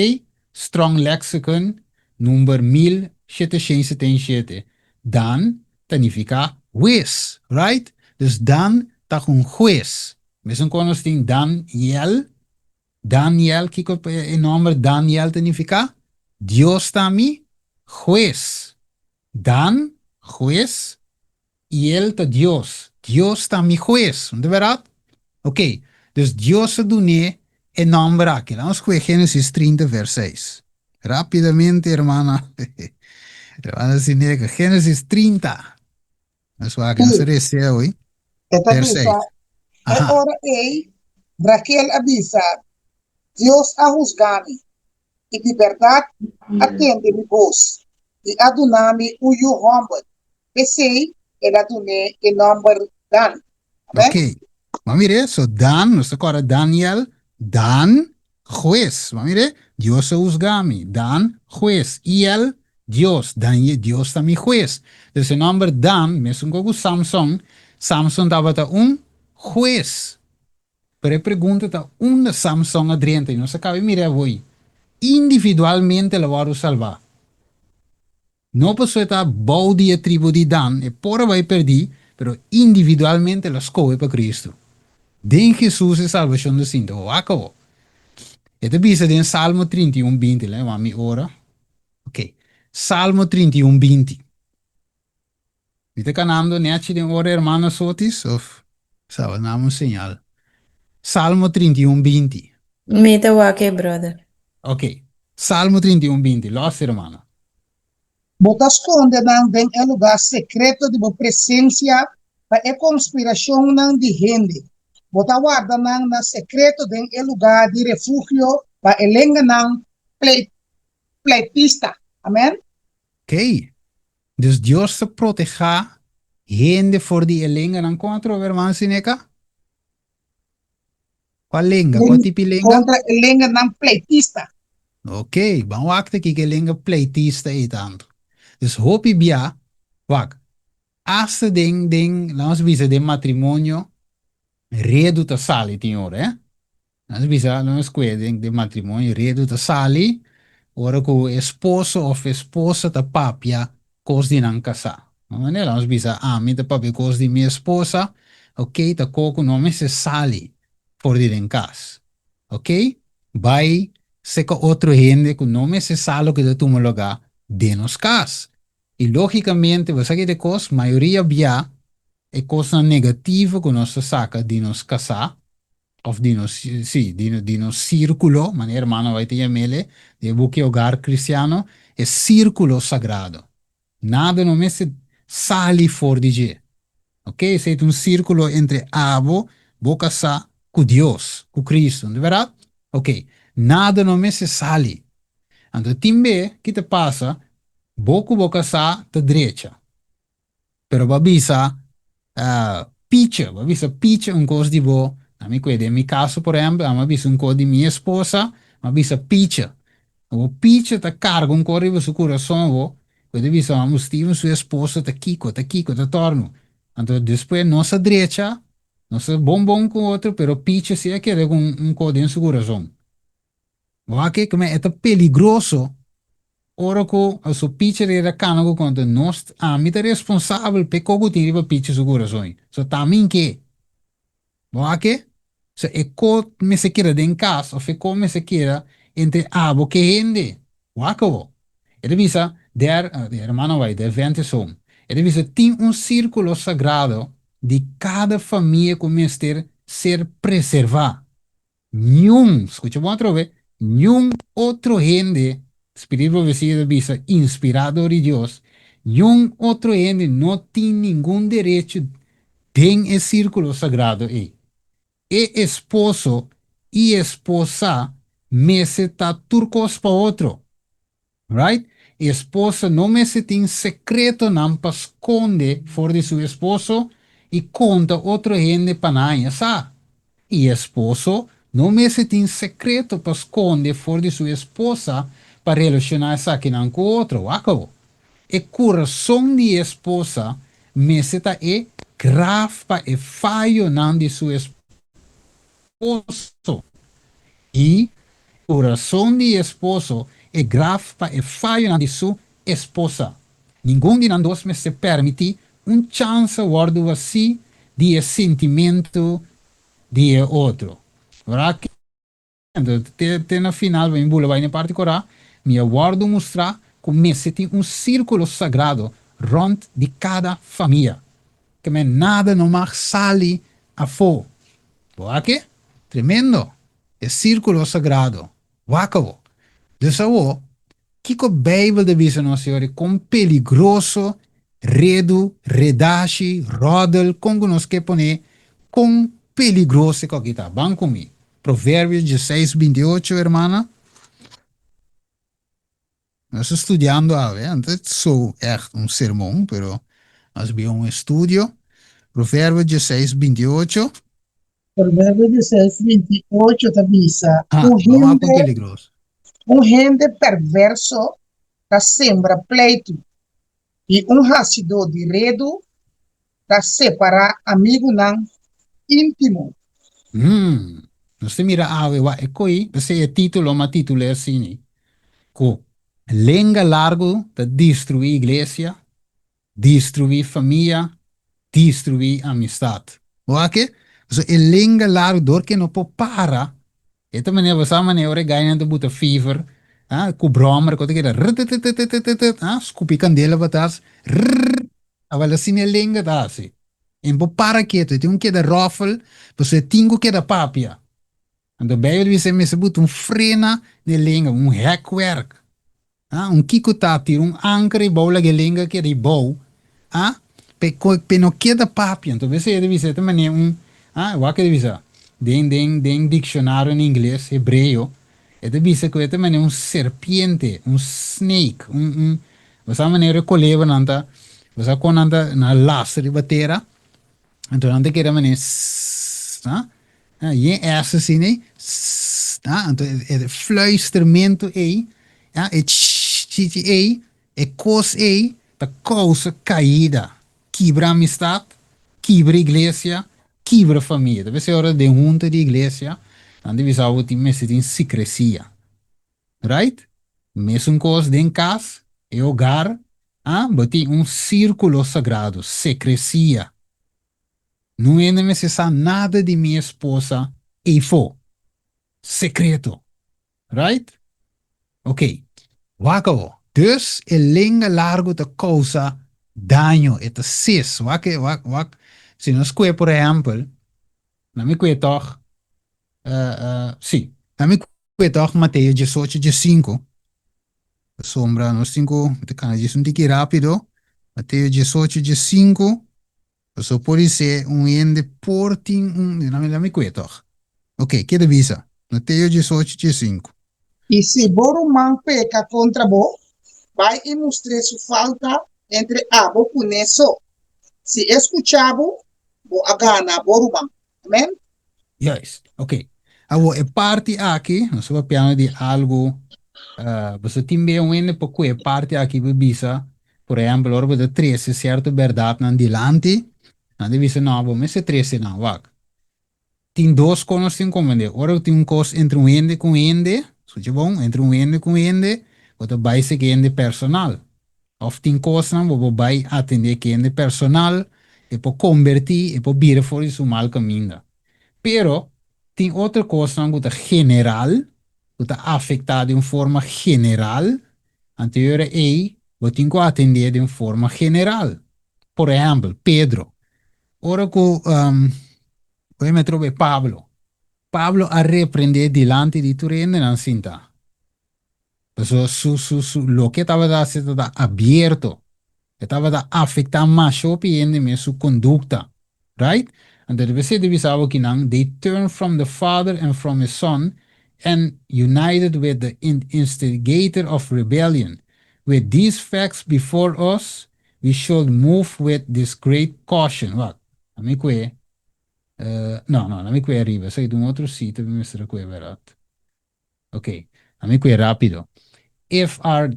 Strong Lexicon, number 1777. Dan significa juez. Right? Dus dan tak un juez. Meson conosting Daniel. Daniel, kijk op een nombre Daniel significa Dios también juez. Dan, juez, y él está Dios. Dios también juez. ¿De verdad? Ok, dus Dios se dune en nombre aquí. Vamos a Génesis 30, vers 6. Rápidamente, hermana. Hermana Sineca, Génesis 30. Eso va a hacer ese hoy. Vers 6. Ahora, Raquel avisa, Dios ha juzgado. E de verdade, atende-me voz. E adunami uyu hombod. Pensei, ele adune em nome Dan. Ok. Vamos mire, so Dan, no se acuerda Daniel, Dan, juez. Vamos mire, Dios se juzga a mí. Dan, juez. Y él, Dios. Daniel, Dios también juez. Entonces el nombre Dan, me es un poco Samson. Samson estaba un juez. Pero pregunta, ¿un Samson adriente? No se cabe, mire, voy. Individualmente lo va a salvar. No pasó esta baudia tribu de Dan, e por vai perdi, pero individualmente lo escoge para Cristo. Den Jesús es salvación de cinto. O acabó. Este dice en Salmo 31, 20, le va a mi hora. Ok. Salmo 31, 20. ¿Viste canando neachi de hora, hermano Sotis? Of, sabe, nada señal. Salmo 31, 20. Mete wake, brother. Ok. Salmo 31, 20. Los hermano. Bota esconde en el lugar secreto de la presencia para a conspiração de gente. Bota guarda na secreto en el lugar de refugio para el enganan pleitista. Amén. Ok. Dus Dios se proteja gente voor die enganan contra, hermano Sineca. Qual lenga? Qual tipo de lenga? Contra a língua não pleitista. Ok, vamos wachten que lenga pleitista e tanto. Dus hopi bia, wak, hasta vamos bisa de matrimonio, redo ta sali, tinhor, eh? Vamos bisa, vamos de matrimonio, redo ta sali, ora que o esposo ou esposa ta papia, cos di nan casa. Maneira, vamos bisa, mi ta papia cos di minha esposa, ok, ta coco nome se sali, por dir en cas. Ok? Vai, seca outro gente que nome se sali que tu lugar de nos cas. E logicamente, você que de cos, maioria bia, é coisa negativa que nós saca de nos casar, of di sì, di no círculo, maneira hermano vai ter mele, de buque hogar cristiano, é círculo sagrado. Nada no me se sali for di je. Ok? Se é um círculo entre abo, boca sa, com Deus, com Cristo, não é verdade? Ok. Nada no me se sali. Então, timbe, que te passa, boca sa, te direita. Pero babisa, pitcher, babisa pitcher un cos di bo, a mi quede, in mi caso, por ejemplo, ma bisa un cos di mia esposa, ma bisa pitcher. O pitcher ta carga un corrivo su coração, vo, quede bisa, ma Steven su esposa ta kiko, ta torno. Então, depois, nossa direita, nossa bom com outro, pero pitcher se é quede com um cos em su coração. O que como é peligroso. Ora ko so pitcher era canago contra nós, a mim tá responsável pe kogo tiri pa pitcher segura soi. So tamin que, boa que? So e ko me se queda den casa, o fe ko me se queda entre abo que hende. Wako. Ele visa der, hermano vai, der vente som. Ele visa tem um círculo sagrado de cada família começar ser preservar. Nenhum, escucha outra vez, nenhum outro gente, espírito vestido visa inspirado de Deus, nenhum outro gente não tem nenhum direito tem esse círculo sagrado aí. E esposo e esposa me se tá turcos para outro, right? Esposa não me se tem secreto não para esconde fora de seu esposo e conta outro gente para não, sabe? E esposo não me tem secreto para esconder fora de sua esposa para relacionar-se com outro. Acabou. E coração de esposa me está é grave para e falho não de seu esposo. E coração de esposo é grave para e falho não de sua esposa. Nenhum de nós me se permite chance guardo assim de sentimento de outro. Ora, te na final, vai em bula, vai na parte corá, me aguardo mostrar como se tem círculo sagrado rond de cada família. Que me nada não mais sale a fo. Boa que? Tremendo. É círculo sagrado. Wacabo. Dessa que a Bíblia de visa não senhor com peligroso, redo, redashi, rodel, com nos que pone com peligroso que está. Vão comigo. Provérbios 16, 28, hermana. Nós estudando antes sou echt sermão, pero nós vimos estudio. Provérbios 16, 28. Provérbio 16, 28 tabisa. Vamos com peligroso. Gente perverso da sembra pleito e ácido de redo da separa amigo não íntimo. Nós mira wa ekoi, você é título, mas título é assim, co lenga largo de destruir igreja, destruir família, destruir amistade. O que? So e lenga largo dor que não pode parar. Esta maneira, você maneira ganha de buta fever, com bromer, com aquele scupi candela batas, avala assim é lenga tá assim. Em po para quieto, tem que da ruffle, você tem que da papia. Então, bem, você me se buta frena de lenga, hackwerk. Kiko tá tira ancre bola de lenga que de bow, pe no queda papia. Então, você deve ser também o que deve ser? Den dicionário em inglês, hebreu, é deve ser que também serpiente, snake, você maneira coleva nanta, você quando na laço de batera, então não te queda maneira, Je essa assim, né? Então, é fluistermento aí, é tchit aí, é cos aí, da causa caída. Quebra amistad, quebra igreja, quebra família. Deve ser hora de junta de igreja, então deve ser algo que me em secrecia, right? Mesmo coisa de em casa, é hogar, bati um círculo sagrado, secrecia. Não é necessário nada de minha esposa e for secreto, right? Ok. Wako. Dus el linga largo de causa daño. Het is cis. Wak. Si nos kwe, por ejemplo, na mi kwe toch, sí, na mi kwe toch Mateo 18, 5. Sombra, no 5, te kan je un tiki rápido. Mateo 18, 5. So pode ser um ende porting, na mi kwe toch. Ok, que visa. Mateo 18, 5. E se Borumã peca contra Bo, vai e mostrar sua falta entre abo com isso. Se escuchabo, Bo agana Borumã. Amém? Juist, oké. Abo e parte aqui, nós vamos piano de algo, você tem bem um ende pouco e parte aqui bebisa, por exemplo, orbo de 13, certo, verdade, nan dilante, nan de visa não, bom, mas se 13 não, wak. Tem dois conos em comum, ora tem um cos entre um ende, suja bom, entre um ende com ende, outra basic ende personal. Of tem cos não, bo vai atender que ende personal, e po convertir, e po bira fora isso mal caminho. Pero tem outra coisa que é general, que está afetada de uma forma general. Anterior aí, eu tenho que atender de uma forma general. Por exemplo, Pedro. Ora que eu me trouxe Pablo. Pablo a repreender delante de Turene na cinta. Então, lo que estava sendo aberto. Estava afetando mais o PN sua conduta, right? And the we deve saber que não, they turn from the father and from his son and united with the instigator of rebellion. With these facts before us, we should move with this great caution. What? Amico no, amico arriva, sei di un altro sito, mi mostro qui, verato. Ok, amico rapido. if are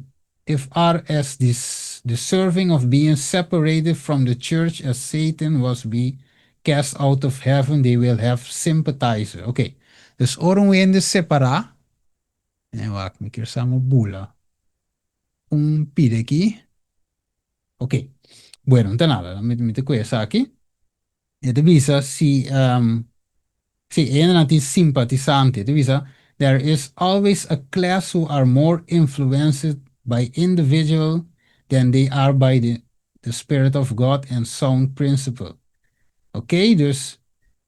if are as this deserving of being separated from the church as Satan was be cast out of heaven, they will have sympathizer. Ok. Dus oram we de separar. Wacht, me keer samen bula. Pide aqui. Ok. Bueno, não tem nada. Me te conheço aqui. E te visa se sì, è una simpatizzante. There is always a class who are more influenced by individual than they are by the Spirit of God and sound principle. Okay, dus,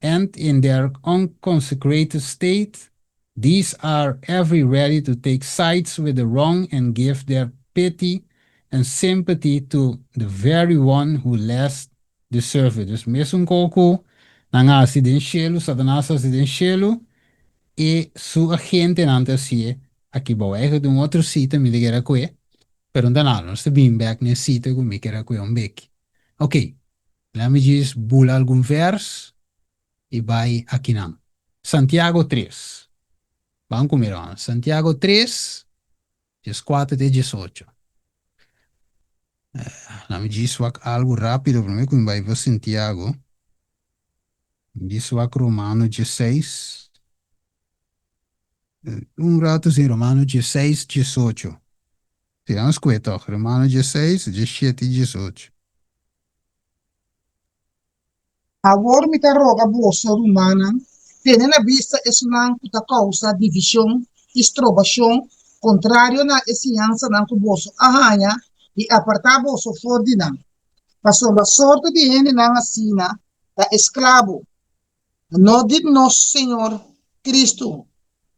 and in their unconsecrated state, these are every ready to take sides with the wrong and give their pity and sympathy to the very one who less deserve it. Dus mesmo coco, nanga acidencielo, Satanás acidencielo, e su agente nante si aqui bom é de um outro sítio me ligar aqui, pero não nada, nós estamos back nesse sítio com me quer aqui beck. Ok, lá me diz bula algum vers e vai aqui não. Santiago 3. Vamos comer, Santiago 3, 14 e 18. Lá me diz algo rápido para mim, como vai ver Santiago. Diz Romano 16. Rato em Romano 16, 18. Tiramos quieto, Romano 16, 17 e 18. Agora me tá roga bolsa romana, tendo na vista esse não que causa divisão, estrobação, contrário na ensinança não que bolso arranha e apartar bolso fora de não. Passou a sorte de gente não assina, da escravo, não de nosso Senhor Cristo,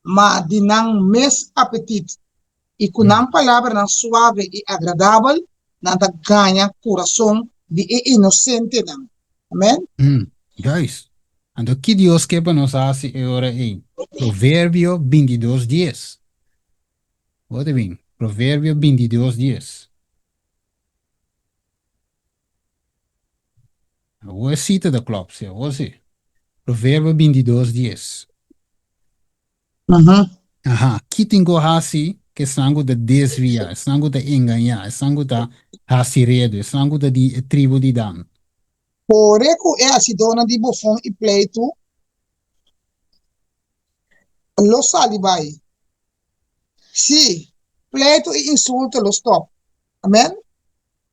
mas de não mes apetite. E com uma palavra não suave e agradável, não ganha coração de inocente não. Amém? Juist. En de que Dios que nos hace ahora en Proverbio 22, 10. Wat bem? Proverbio 22, 10. Hoe ziet het de klop? Hoe zie? Provérbio 22:10. Uhum. Aha, kitingo hasi que sango da desvia, sango da engañar, sango da hasi redo, sango da di tribo di Dan. Poreku é a sidona de bofão e pleito, lo salibai. Sim, pleito e insulto lo stop. Amen?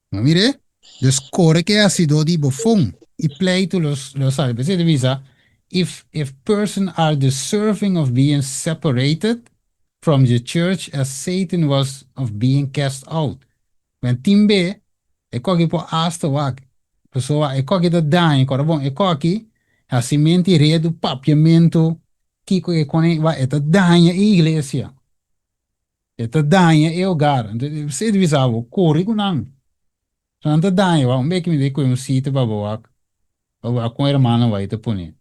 Maar mire, dus kore que ha sido di bofong. I pleito los sabe. Pues visa, if person are deserving of being separated from the church as Satan was of being cast out. When timbe, e kogi po asta wak. Pessoa, e kogi da dain, kora bom, e kogi, a cimenti redo papiamento, kiko e kone, wa eta dain a iglesia. Eta dain e hogar. Você visa, kori kunang. Santa dain, wa, mbeki mi de ko sita babawak. Wa ko hermano wa ita puni.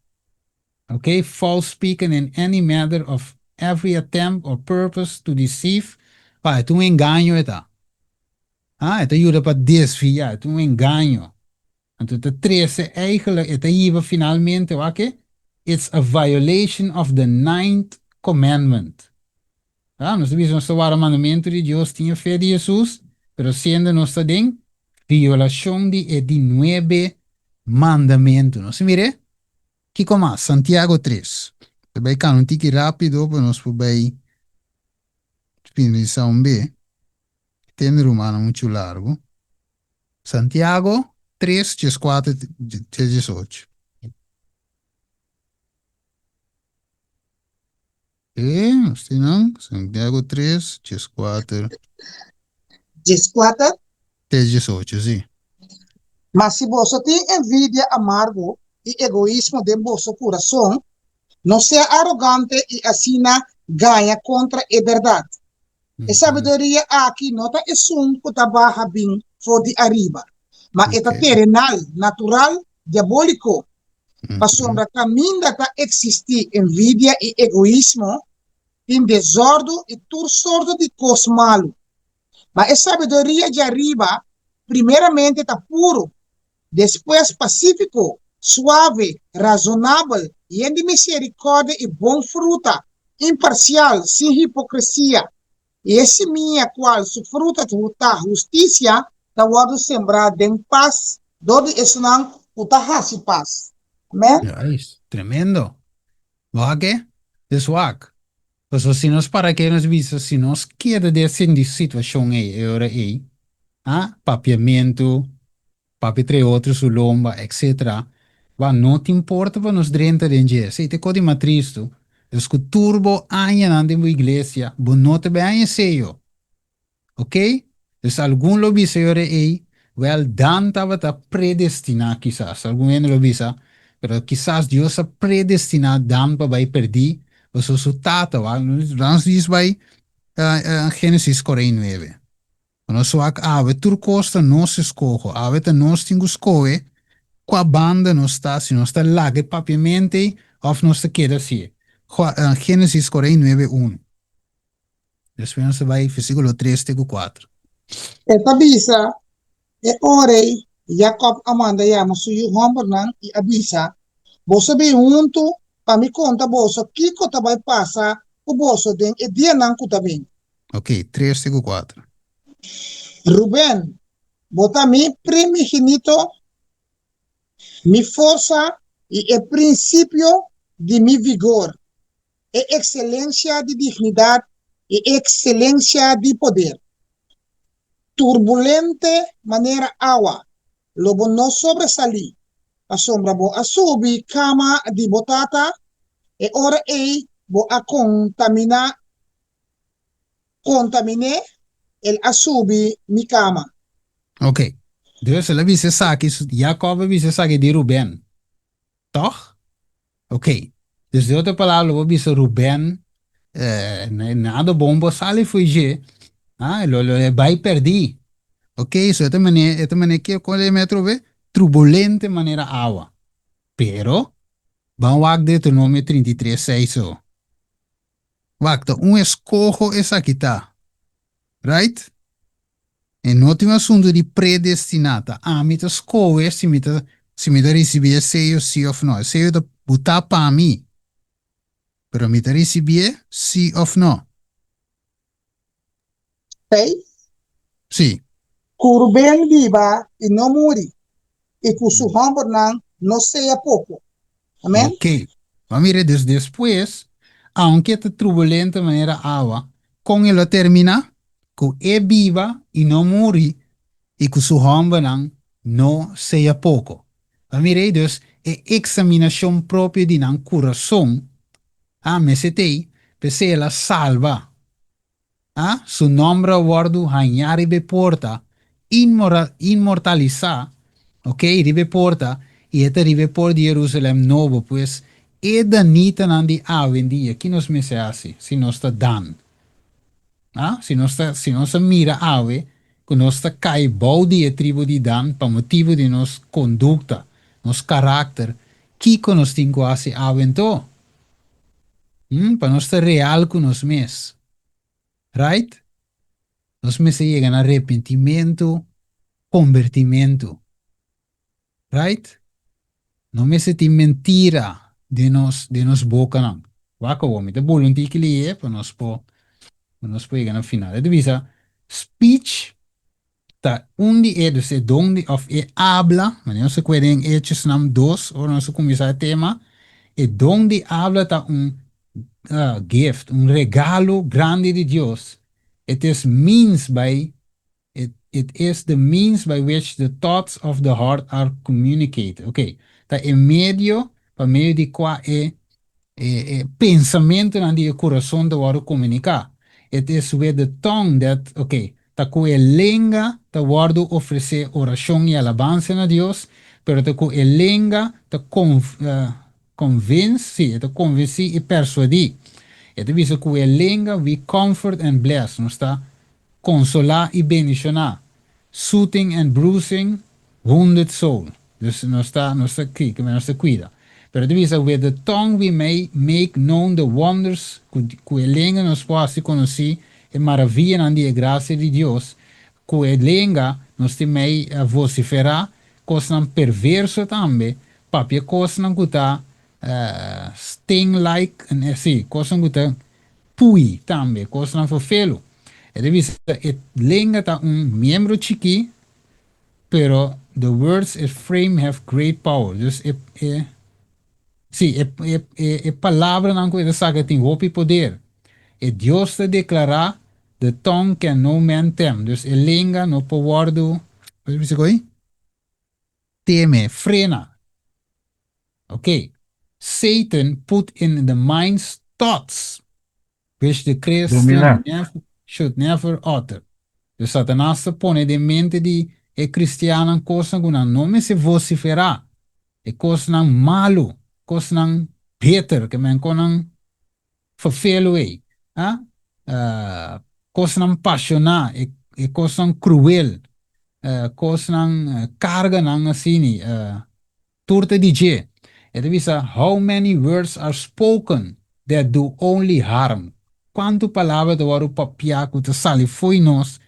Okay, false speaking in any matter of every attempt or purpose to deceive. Wa, tu engaño eta. Ah, het ajuda para desviar, het um engano. Então, te trece eigenlijk, het ajuda finalmente, wakke? It's a violation of the ninth commandment. Ah, nós vimos o mandamento de Deus tinha fé de Jesus, pero sendo nossa ding, violação de nueve mandamento. Nós mire, que como Santiago 3. Também cá um tique rápido para nós poder finalizar B. Tem romano muito largo. Santiago 3, 4, 18. Assim não? Santiago 3, 4, 14. 18, sim. Mas se você tem envidia amargo e egoísmo de vosso coração, não seja arrogante e assina ganha contra a verdade. A sabedoria aqui não está assunto que trabalha bem for de arriba, mas é terrenal, natural, diabólico. Para sombra caminho está existir envidia e egoísmo, em desordem e tudo sorte de coisas malo. Mas a sabedoria de arriba, primeiramente está puro, depois pacífico, suave, razonável, e de misericórdia e bom fruta, imparcial, sem hipocrisia. E esse minha qual su fruta da justiça, da wado sembrada em paz, donde isso não utahasi paz. Amém? Ja, is tremendo. Wake? Dus wak. Dus se nós para que nos visa, se nós queremos descer de situação aí, agora aí, ah, papiamento, papi tre outros, lomba, etc. Wa não te importa para nos drenta de dia. Se te codi matristo, dus que turbo anya na de igreja, bo não te bem seio. Ok? Dus algum lobby se ore aí, well, dan tava ta predestinado quizás. Algum lobby sa, pero quizás Dios ha predestinado dan para vai perder, o su tata, wa? Dan diz vai Genesis 49. Quando so ak ave tur costa nos escogo, ave te nos tingu scoe, qua banda nos sta, si nos sta lage papiamente, of nos te queda si. Genesis 49:1. Después se vai versículo 3 tego 4. Esta bisa, e orei, Jacob amanda yama suyu hombernan e abisa, boso be unto, pa mi conta boso, kiko tabai passa, o boso den e dia nan kuta bem. Ok, 3 tego 4. Rubén, bota mi primigenito, mi força e o princípio de mi vigor, e excelência de dignidade e excelência de poder. Turbulente maneira água, lobo não sobresali, a sombra bo a subi cama de botata, e ora ei bo a contamine el a subi mi cama. Ok, dus ela vise saki, Jacob vise saki de Ruben. Toch? Ok, dus de outra palavra, eu vise Ruben, nada bomba sale fugir, ah, lo vai perder. Ok, so esta maneira que eu me trove, turbulente maneira água. Pero, vamos a Deuteronômio 33:6. So. Wagta, escojo es aqui tá. Right? E não tem um assunto de predestinata. Ah, me tá escoge se me tá receber seio sim ou não. Seio Buta para mí. Pero me te recibir, sí o no? Sei? Sí. Kurben viva e não muri. E que o suhambo não seja pouco. Amém? Ok. Mas mire, después, aunque esta turbulenta manera agua, con él termina, que es viva y no muri, y que su hombre no sea poco. Mas mire, dus, examinación propia de nan corazón, me setei, pese la salva, su nombre guardo hanyari be porta, inmortalizar, ok, ribe porta, y esta ribe por de Jerusalem novo, pues, e danita nan di avendia, que nos me se hace, si no está dan, si no se mira ave, que no está cai body e tribo di dan, pa motivo de nos conducta, nos carácter, que nos tingo hace avento, pa nos real con nos mes, right? Nos meses llegan a arrepentimiento, convertimiento, right? No me se ti mentira de nos boca não. Waka womi, te bolun ti kili pa nos po llegan al final. Het visa, speech, ta undi dus e dondi of e habla, maar no se puede en hechos nam dos, o no se comienza el tema, e dondi habla ta un gift, un regalo grande de Dios. It is means by it is the means by which the thoughts of the heart are communicated. Ok, tá em meio, para meio de qual pensamento na de coração do waro comunicar. It is with the tongue that, ok, tá com a língua tá waro oferecer oração e alabança a Deus, pero tá com a língua tá convince, sim, tá convencer e persuadir. E te visto que a língua we comfort and bless, não está? Consolar y bendicionar. Soothing and bruising, wounded soul. Dus no está aquí, que no se cuida. Pero dice, with the tongue we may make known the wonders que lengua nos puede conocer e maravilla en la gracia de Dios, que lengua nos te may vociferar, cosas perverso también, papia cosas que ta sting like, sí, cosas que ta pui también, cosas vervelho. E devi essere lengata un membro chiqui, pero the words it frame have great power. Dus sì, palavra não coisa saga tem hope e poder. E Deus te declara, the tongue can no man tem. Dus e lenga no powardo, como se diz? Teme, frena. Ok. Satan put in the mind's thoughts, which the Christian should never utter. Dus Satanás se pone de mente de cristiano coisa que não se vociferar. E coisa não malo, coisa não beter, que men conan vervelo ei. Ah? Coisa não passionar, e coisa não cruel, coisa não carga não assim, turte de je. E devisa, how many words are spoken that do only harm? Quanto palavras de waru papia que te sali foi nós,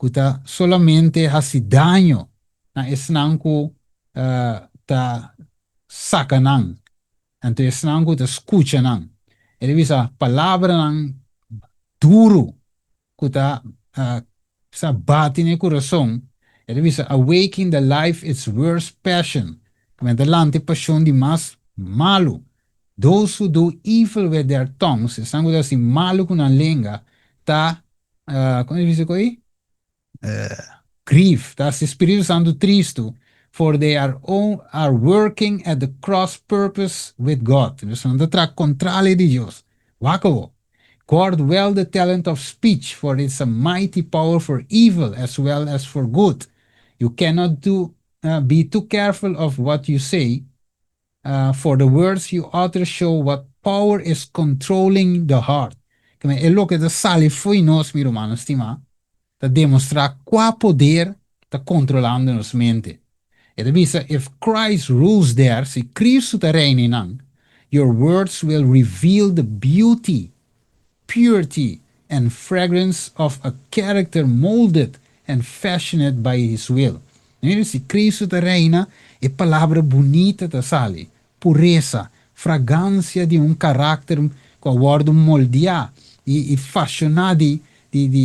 que ta solamente hace daño na esnanku ta sacanang. Então esnanku ta escucha nang. E devisa, palavra nang duro, que ta sa bate no coração. E devisa, awaken the life its worst passion. Adelante passion di mas malo. Those who do evil with their tongues, estão assim malo com a língua, tá, como diz isso aí? Grief, tá? Se Espírito Santo Cristo, for they are working at the cross purpose with God. Eles são de controle de Deus. Wacko. Guard well the talent of speech, for it's a mighty power for evil as well as for good. You cannot be too careful of what you say, for the words you utter show what power is controlling the heart. É lo que da sali foi nós, mi romano, stima, da demonstrar qual poder está controlando nos mente. E da visa, if Christ rules there, se Cristo está reinando, your words will reveal the beauty, purity, and fragrance of a character molded and fashioned by his will. Se Cristo te reina, é palavra bonita te sale, pureza, fragrância de caráter que wordt moldeado e fashionado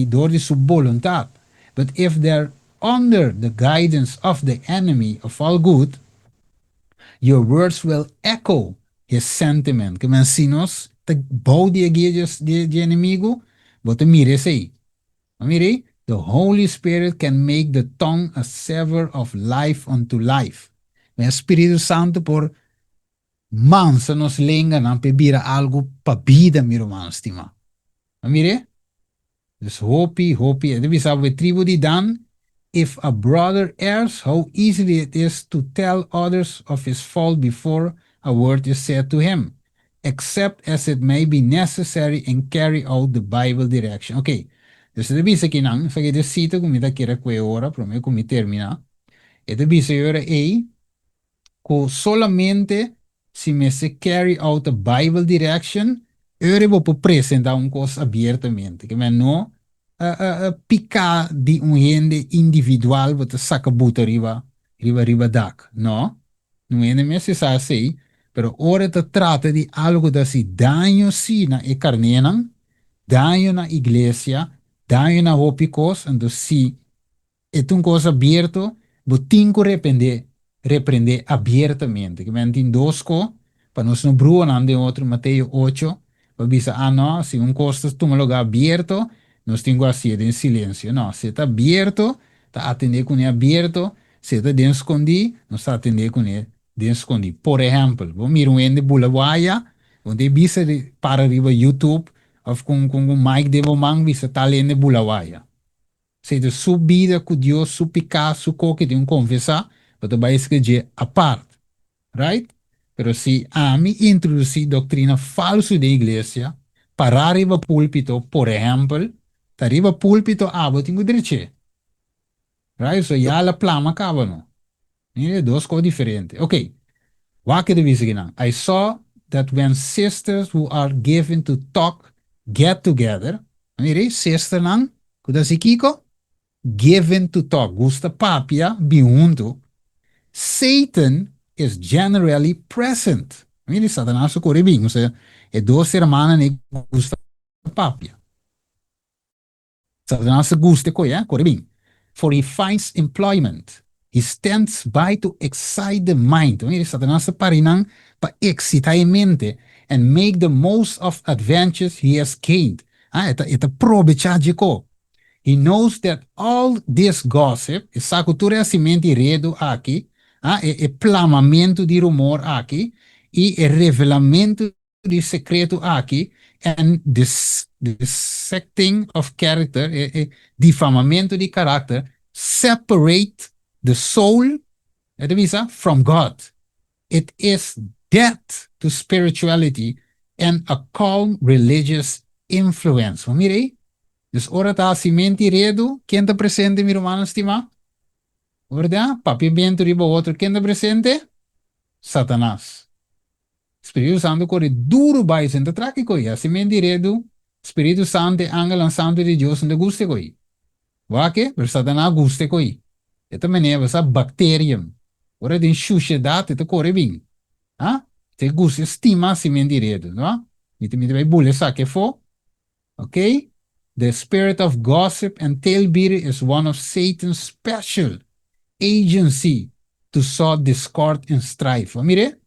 door de sua vontade. But if they're under the guidance of the enemy of all good, your words will echo his sentiment. Que men sinos te bouw die guias de inimigo, but mire sei. Mire, the Holy Spirit can make the tongue a saver of life unto life. Men Espírito Santo por mansa nos lenga não pebira algo para vida, meu irmão, estima. Mire, dus hopi, e we sabe tribo de Dan, if a brother errs, how easily it is to tell others of his fault before a word is said to him, except as it may be necessary and carry out the Bible direction. Ok, dus de bisa que não, faz de cita como da kira que ora, para mim como termina. E de bisa ora que solamente se me se carry out a Bible direction, eu vou apresentar coisa abertamente, que não picar de gente individual, você saca buta riba dak, não? Não é nem se sabe assim, pero ora te trata de algo da si daño si na e carnenan, daño na iglesia, daño na hopicos, então si é uma coisa aberta, você tem que repreender abertamente. Que tem dois coisas, para nós não bruar de outro, Mateus 8, para dizer, não, se coisa está um lugar aberto, nós temos que ser em silêncio. Não, se está aberto, está atender com ele aberto, se está dentro escondido, nós está atender com ele dentro escondido. Por exemplo, vamos mirar um ende bulawaia, onde bisa para arriba YouTube, ou com um mic de bomang, bisa talende bulawaia. Se de sua vida com Deus, seu pecado, seu coque de confessar, você vai escrever a parte, right? Pero se a mim introduzir doutrina falsa da igreja, para arriba púlpito, por exemplo, arriba púlpito, você tem que dizer, right? So, já a plama acaba, não? É duas coisas diferentes. Ok, wat que dizer aqui, não? I saw that when sisters who are given to talk get together, mire, sister não, kuda si Kiko? Given to talk, gusta papia, biunto, Satan is generally present. Quindi Satanás corre bem, ou seja, é duas semanas ne gusta papia. Satanás gusta corre bem. For he finds employment. He stands by to excite the mind. Quindi Satanás parinang para excitar a mente and make the most of adventures he has gained. Ita aproveitar de co. He knows that all this gossip, essa cultura é semente redo aqui, é plamamento de rumor aqui, e é revelamento de secreto aqui, and dissecting of character, difamamento de caráter, separate the soul, from God. It is death to spirituality and a calm religious influence. Mira aí. Dus ora está semente redo, quem está presente, meu irmão estima? Verdade? Papi bento riba outro, quem está presente? Satanás. Espírito Santo corre duro vai senta traque coi, a semente redo, Espírito Santo, ángel santo de Deus, não guste coi. Vá que? Pero Satanás guste coi. E também é essa bacterium. Ora tem suciedade, te corre bem. Ah? Te gusta estima a semente redo, não? Me vai bule sa que for. Ok? The spirit of gossip and talebeating is one of Satan's special agency to sow discord and strife. Mire,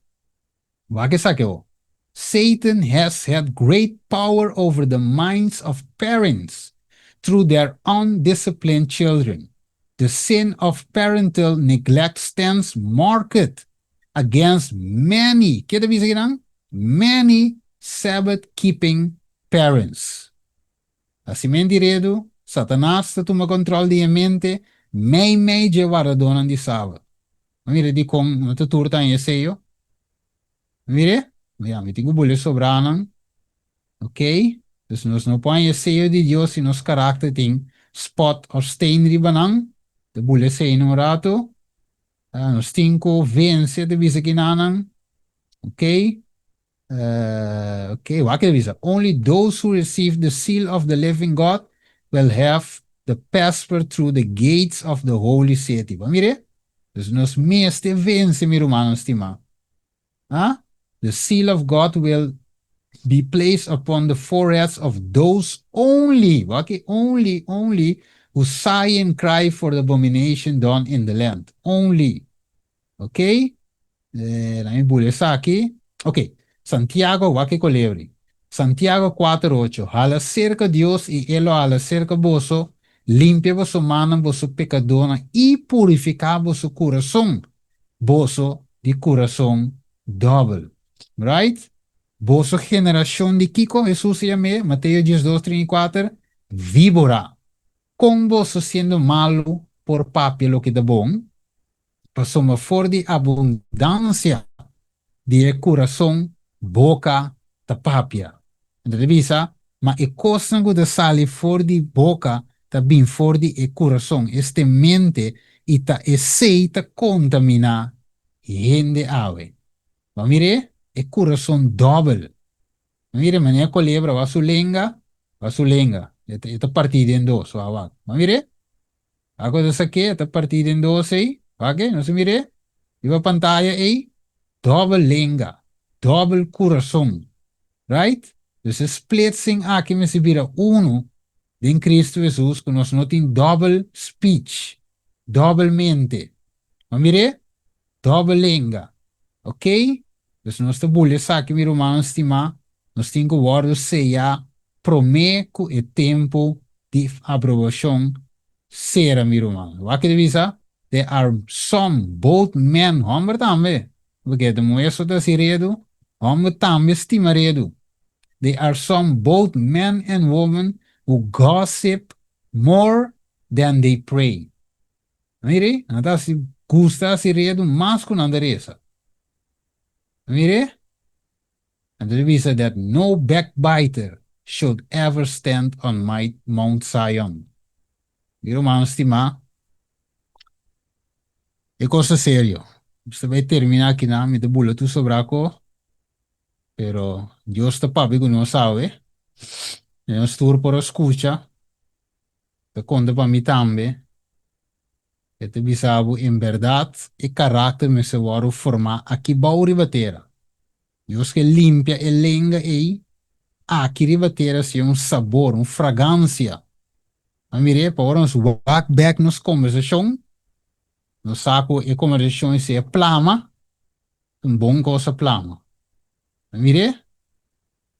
que saque o. Satan has had great power over the minds of parents through their undisciplined children. The sin of parental neglect stands marked against many, many Sabbath-keeping parents. Assim diredo, Satanás está toma controle de mente, mei llevar a dona de sábado. Mire, di com uma turta em esse Mire, me tenho bolha sobrando, ok? Então, nós não põe esse de Deus e nos caráter tem spot ou stain ribanan, de bolha sei no rato, nos cinco vence de visa que nanan, ok? Okay, what can we say? Only those who receive the seal of the living God will have the passport through the gates of the holy city. Mire, dus nos meeste vence, meu irmão, estima. Ah? The seal of God will be placed upon the foreheads of those only, okay, only who sigh and cry for the abomination done in the land. Only. Ok? La mi bullet está aquí. Ok. Santiago, wake colebri. Santiago 4:8. Al acerca Dios y Él al acerca vosso, limpia vosso mano, vosso pecadona y purifica vosso corazón, vosso de corazón doble. Right? Vosso generación de Kiko, Jesús se llama, Mateo 10:2-34, víbora. Con vosso siendo malo por papia lo que da bom, passamos for de abundância de coração, boca, tapapia. Então, visa, mas e coisa que sale for de boca, também for de coração, este mente, e ta aceita contaminar gente ave. Mas mire, coração doble. Mire, mané colebra, va su lenga. Esta partida em dois, mas mire, agora essa aqui, esta partida em dois aí, ok? Não se mire, e a pantalla aí, double lenga, double coração, right? Dus é splitsing aqui me se vira uno em Cristo Jesus, que nós não tem double speech, double mente. Mas mire, double lenga, ok? Dus nós te bulha aqui me romano estima, nós tem que guardar seja prometo e tempo de aprovação será mi romano. Wat divisa? There are some, both men, homer tambe. Porque de moeso da si redo, homer tambe stima redo. There are some, both men and women, who gossip more than they pray. Mire, nada si gusta si redo más con andaresa. Mire, and the divisa that no backbiter should ever stand on my Mount Zion. Mi romano stima, é coisa sério. Você vai terminar aqui na me debula tu sobraco, pero Deus está papi que não sabe. Eu estou por escuta, te conta para mim também, que te bisabo em verdade e caráter me se varo formar aqui bau ribatera. Deus que limpia e lenga aí, aqui ribatera se sabor, fragrância. A mire, para uns walk back nos conversação, no saco e conversação se plama, bom coisa plama. Mire,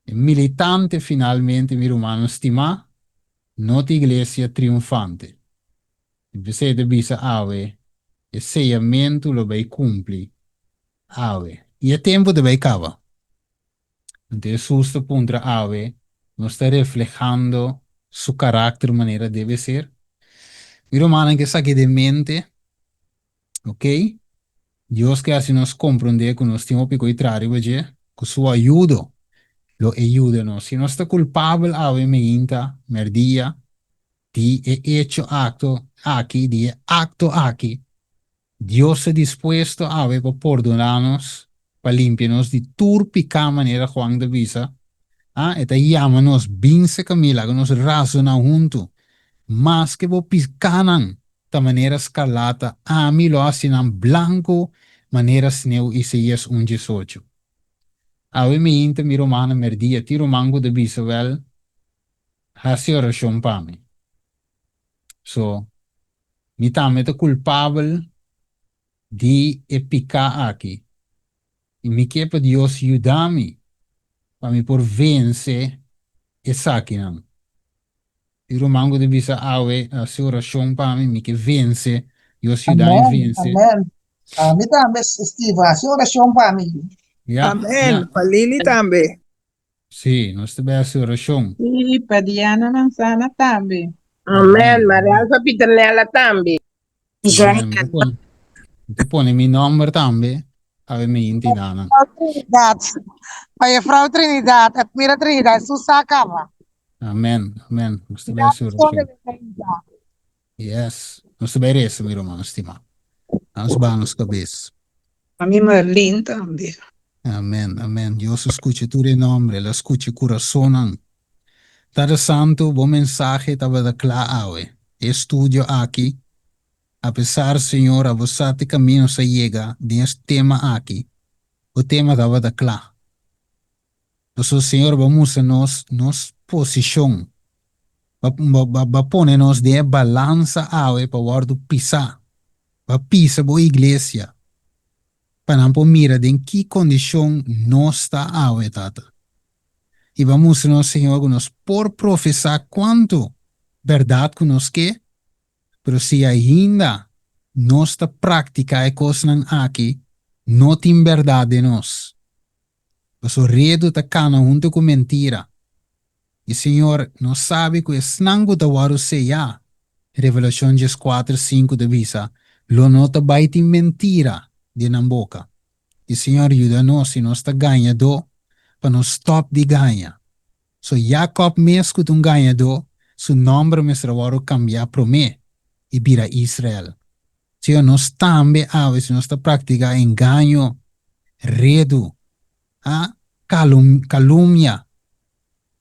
militante finalmente mi romano stima, not iglesia triunfante. Você de bisa ave, e seiamento lo vai cumpli, ave. E é tempo de vai cava. Então, Jesus puntra ave, não está reflejando su carácter, maneira deve ser. Mi romano que saque de mente, ok? Deus que assim nos compreender que nós temos pico e trari, com sua ajuda, lo ayúdenos. Si no está culpable, ave me inta, merdia, di he hecho acto aquí. Dios es dispuesto, ave, para perdonarnos, para limpiarnos de turpica manera Juan de Visa. Eta llámanos, vince Camila, que nos razona junto. Más que vos piscanan, de manera escarlata, a mí lo hacen en blanco, manera sneu Isaías 1:18. Ave me inta mi romana merdia, ti romango de bisa wel, hasi oração para mim. So, mi tame te culpável de epicar aqui. E mi que para Deus ajudar-me, para me por vencer e saquinam. Ti romango de bisa ave, hasi oração para mim, mi que vence, Deus ajudar-me Amen. vence. Amen. Mita Steve, assim oração para mim. Yeah, Amen. Palili tambe. sim, nós também hasi oração. Sí, Padiana Manzana también. Amen. Maria Peter Lela tambe. Amen. Te pone mi number também, ave me inta inana. Trinidad. Oye, Frau Trinidad, mira Trinidad, eso sacaba. Amen, amen. Nós também hasi oração. Yes. Nós também reza, mi romano stima. Nós banos cabeça. A mí Merlin tambe. Amén, amén. Dios escuche tu nombre, la escuche corazón. Tada santo, buen mensaje, estaba de clave. Estudio aquí. A pesar, Señor, a vosotros camino se llega de este tema aquí. o tema estava da claro. Então, Senhor, vamos a nos posição, para pôr nos de balança ave para guardar pisar, para pisar boa igreja, para não mira de em que condição nós está ave, tata. E vamos nós, Senhor, nos por professar quanto verdade que nos quer, pero se ainda nossa prática é coisa aqui, não tem verdade em nós. Mas o redo está cana junto com mentira. E Senhor, nós sabe que é snango da waru seja. Revelação 4, 5 de visa. Lo nota baiti mentira de na boca. E Senhor, ajuda-nos e nós está ganhador para nós stop de ganha. So Jacob mesmo que um ganhador, seu nome mesmo waru cambiar para mim e vira Israel. Senhor, nós também, a vezes, nós está praticando engano, redo, calúnia,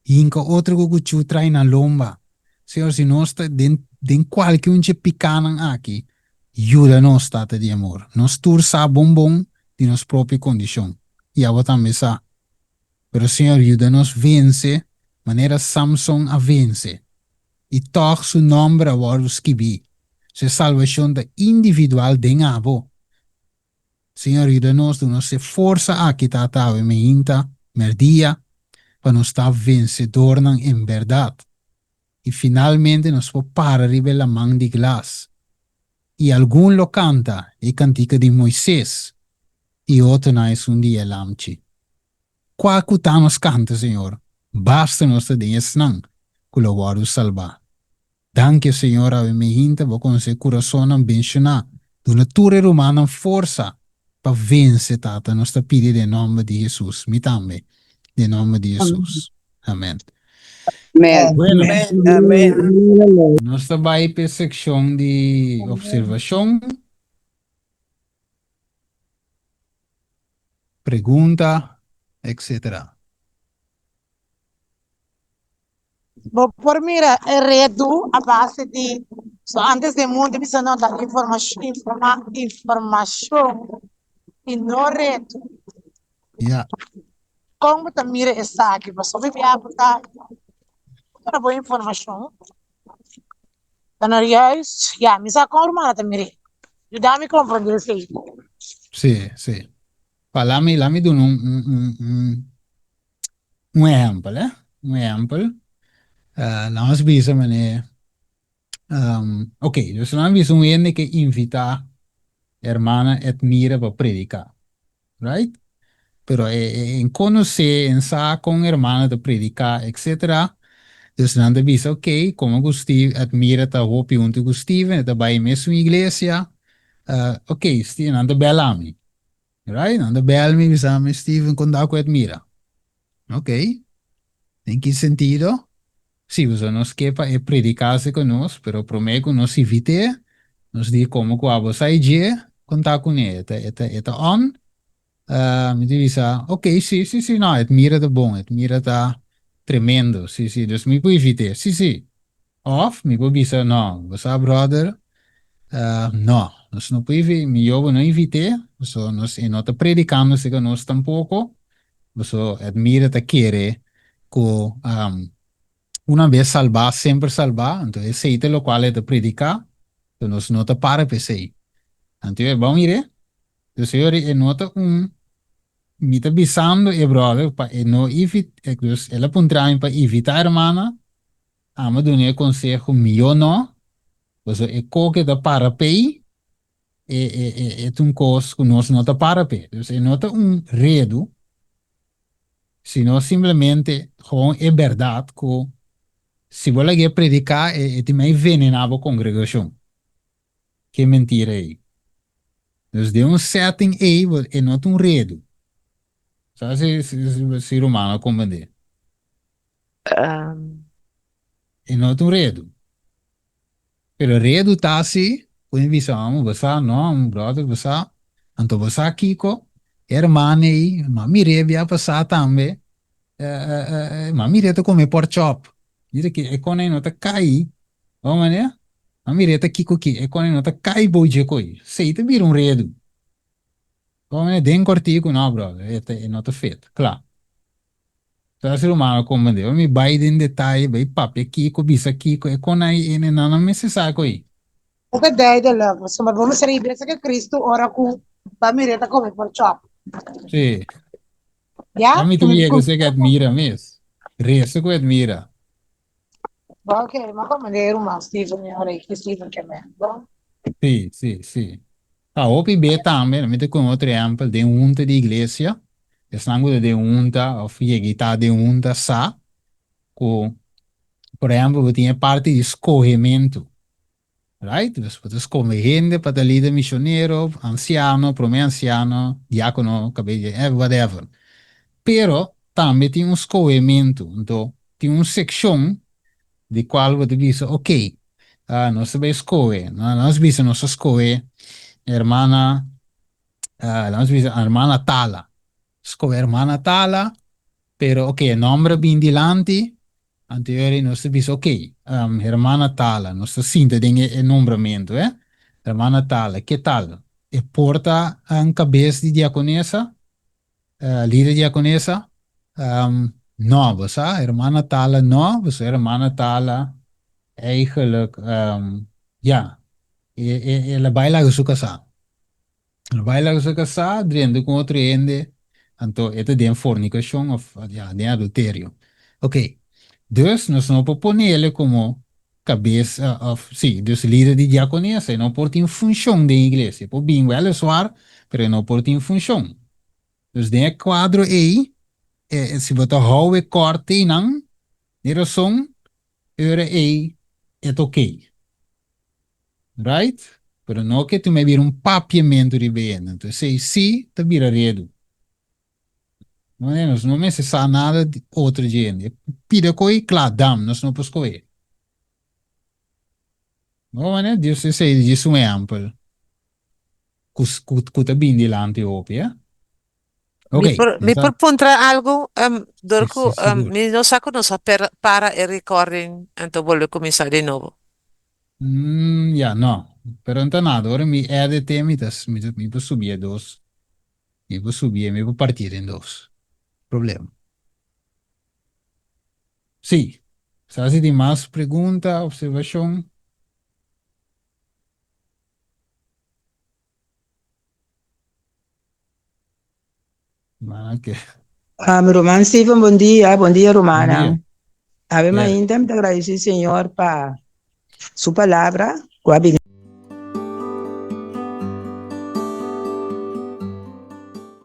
e em que outro que tu traz na lomba. Senhor, se nós está dentro qualquer um de picana aqui, ajuda-nos, tata de amor. Nós tursa bombom de nossa própria condição. E a outra mesa. Pero, Senhor, ajuda-nos vence, maneira Samson a vence. E toch seu nome a varus kibi. Se salvação da individual de abo. Senhor, ajuda-nos de nossa força aqui, tata, me inta, merdia, para nos estar vencedor em verdade. E finalmente nos pode parar a mão de glas. E algum lo canta, e cantica de Moisés, e outro nais dia lamchi. Qual que nos canta, Senhor? Basta nos ter snang, que lo guardo salvar. Danke, Senhor, a me hinta, vou com seu coração bencionar. Do natura humana força para vencer, tata. Nós te pedimos em nome de Jesus. Me também. Em nome de Jesus. Amém. Amen. Bueno, Amen. nós estamos aí para a secção de observação, pergunta, etc. Vou por mira, é redo a base de. So, antes de muito, precisa não dar informação e não redo. Yeah. Como tu mira está aqui, você vai ver para boa informação. Canarias, já, me sa com a irmã também. Ajuda-me a compreender isso aí. Sim, sim. Falami, lami do um exemplo, né? Um exemplo. Nós vimos, mané. Ok, então nós vimos um ene que invita a irmã Edmira para predicar, right? Pero en conocer, en sa con hermana de predicar, etc. Dus dan de visa, ok, como Gustave admira ta hopi unto Gustave, ta bij mesmo iglesia, ok, Steve, dan de bellami, right? Dan de bellami, bisa me Steven con da admira. Ok, en qué sentido? Sí, pues nos quepa e predicarse con nos, pero prometo nos invite, nos di como que vamos a ir, contar con él, eta on, me dice, ok, sí, sí, sí, no, admira de bom, admira está tremendo, sí, sí, dus me puede invitar, sí, sí. Of, me puede decir, no, você, brother, no, nós não puede, me eu não invitei, você, nós, e não está predicando, se que nós tampouco, você admira, te querer, que, uma vez salvar, sempre salvar, então, esse é o qual é de predicar, então, nós não está para pensar. Então, é bom ir, então, se eu nota me está bisando e brother para não evitar dus ela puntrain para evitar hermana ama do ne consejo mio não você é coque da para pay é um cos que nós não tá para pay dus é nota redo sino simplesmente gewoon é verdade que se você quer predicar é também envenenar a congregação que mentira aí dus de setting aí é nota redo sabe se romano compreender é nota redo. Pero redo tá assim, quando visão, você não, brother, você, então você Kiko, hermano aí, mami rebia passar também, mami reta come pork chop, diz que é quando não tá cai, vamos né? Mami reta Kiko que é quando não tá cai boije coi, sei te vira redo, Como é bem cortico, não, brother. É não tá feito, claro. Então, ser humano como Deus, me vai em detalhe, vai papo aqui, cobiça aqui, é com aí, não me se sabe aí. O que dai della, insomma, vamos ser igreja que Cristo ora com pamireta come por chop. Sim. A Ya? mim tu Que me me cum. você que admira mesmo. Resto que admira. Ok, ma come ne uma Steven, ora que Steven que me. Bom. Sim, sim, sim. A OPB também, me com outro exemplo de unta de igreja, sangue de unta, ou fiegita de unta, sa, com, por exemplo, você tinha parte de escorrimento, right? Você escolhe gente para líder missionário, anciano, prome-anciano, diácono, cabelo, whatever. Pero também tem um escorrimento, então, tem uma secção de qual você diz, ok, nós sabemos escolher, nós sabemos nossa escolher, hermana, nós sabemos hermana Tala, escolher hermana Tala, pero ok, nombre bem dilante, anterior nós sabemos, ok, hermana Tala, nós sinta tem o nombramento, hermana Tala, que tal? E porta a cabeça de diaconesa, líder diaconesa, não, você, hermana Tala, não, você, hermana Tala, eigenlijk, ja, ela baila su casa. Ela baila su casa, drende com outro ende, então, é de fornicação of, ja, de adultério. Ok, dus, nós não propõe ele como cabeça, of, sim, dus líder de diaconisa, e não por ter função da igreja. Por bem, ela é soar, mas não por ter função. Dus, tem quadro aí, se você houve corte, não, de razão, era aí, é ok. Right? Pero no que tu me vira un papiamento di bene. Entonces, sei sì, te vira redo. Non me se sa nada di outra gente. Pida coi, claro, dam, nós não podemos comer. Não, né? Deus se sei disso um exemplo. Cuta bem delante óbvio, Ok, Mi essa, propontra algo, esse Dorco, seguro. mi non sa cosa para il recording, então voglio cominciare di nuovo. Ja, no. Pero então nada, agora me EDT me vou subir dois. Me vou subir, me vou partir em dois. Problema. Sim. Se você tem mais pergunta, observação, que Romano Steven, bom dia, bom Romana. dia. Ave Yeah. ainda, te agradecer, Senhor, para sua palavra, com a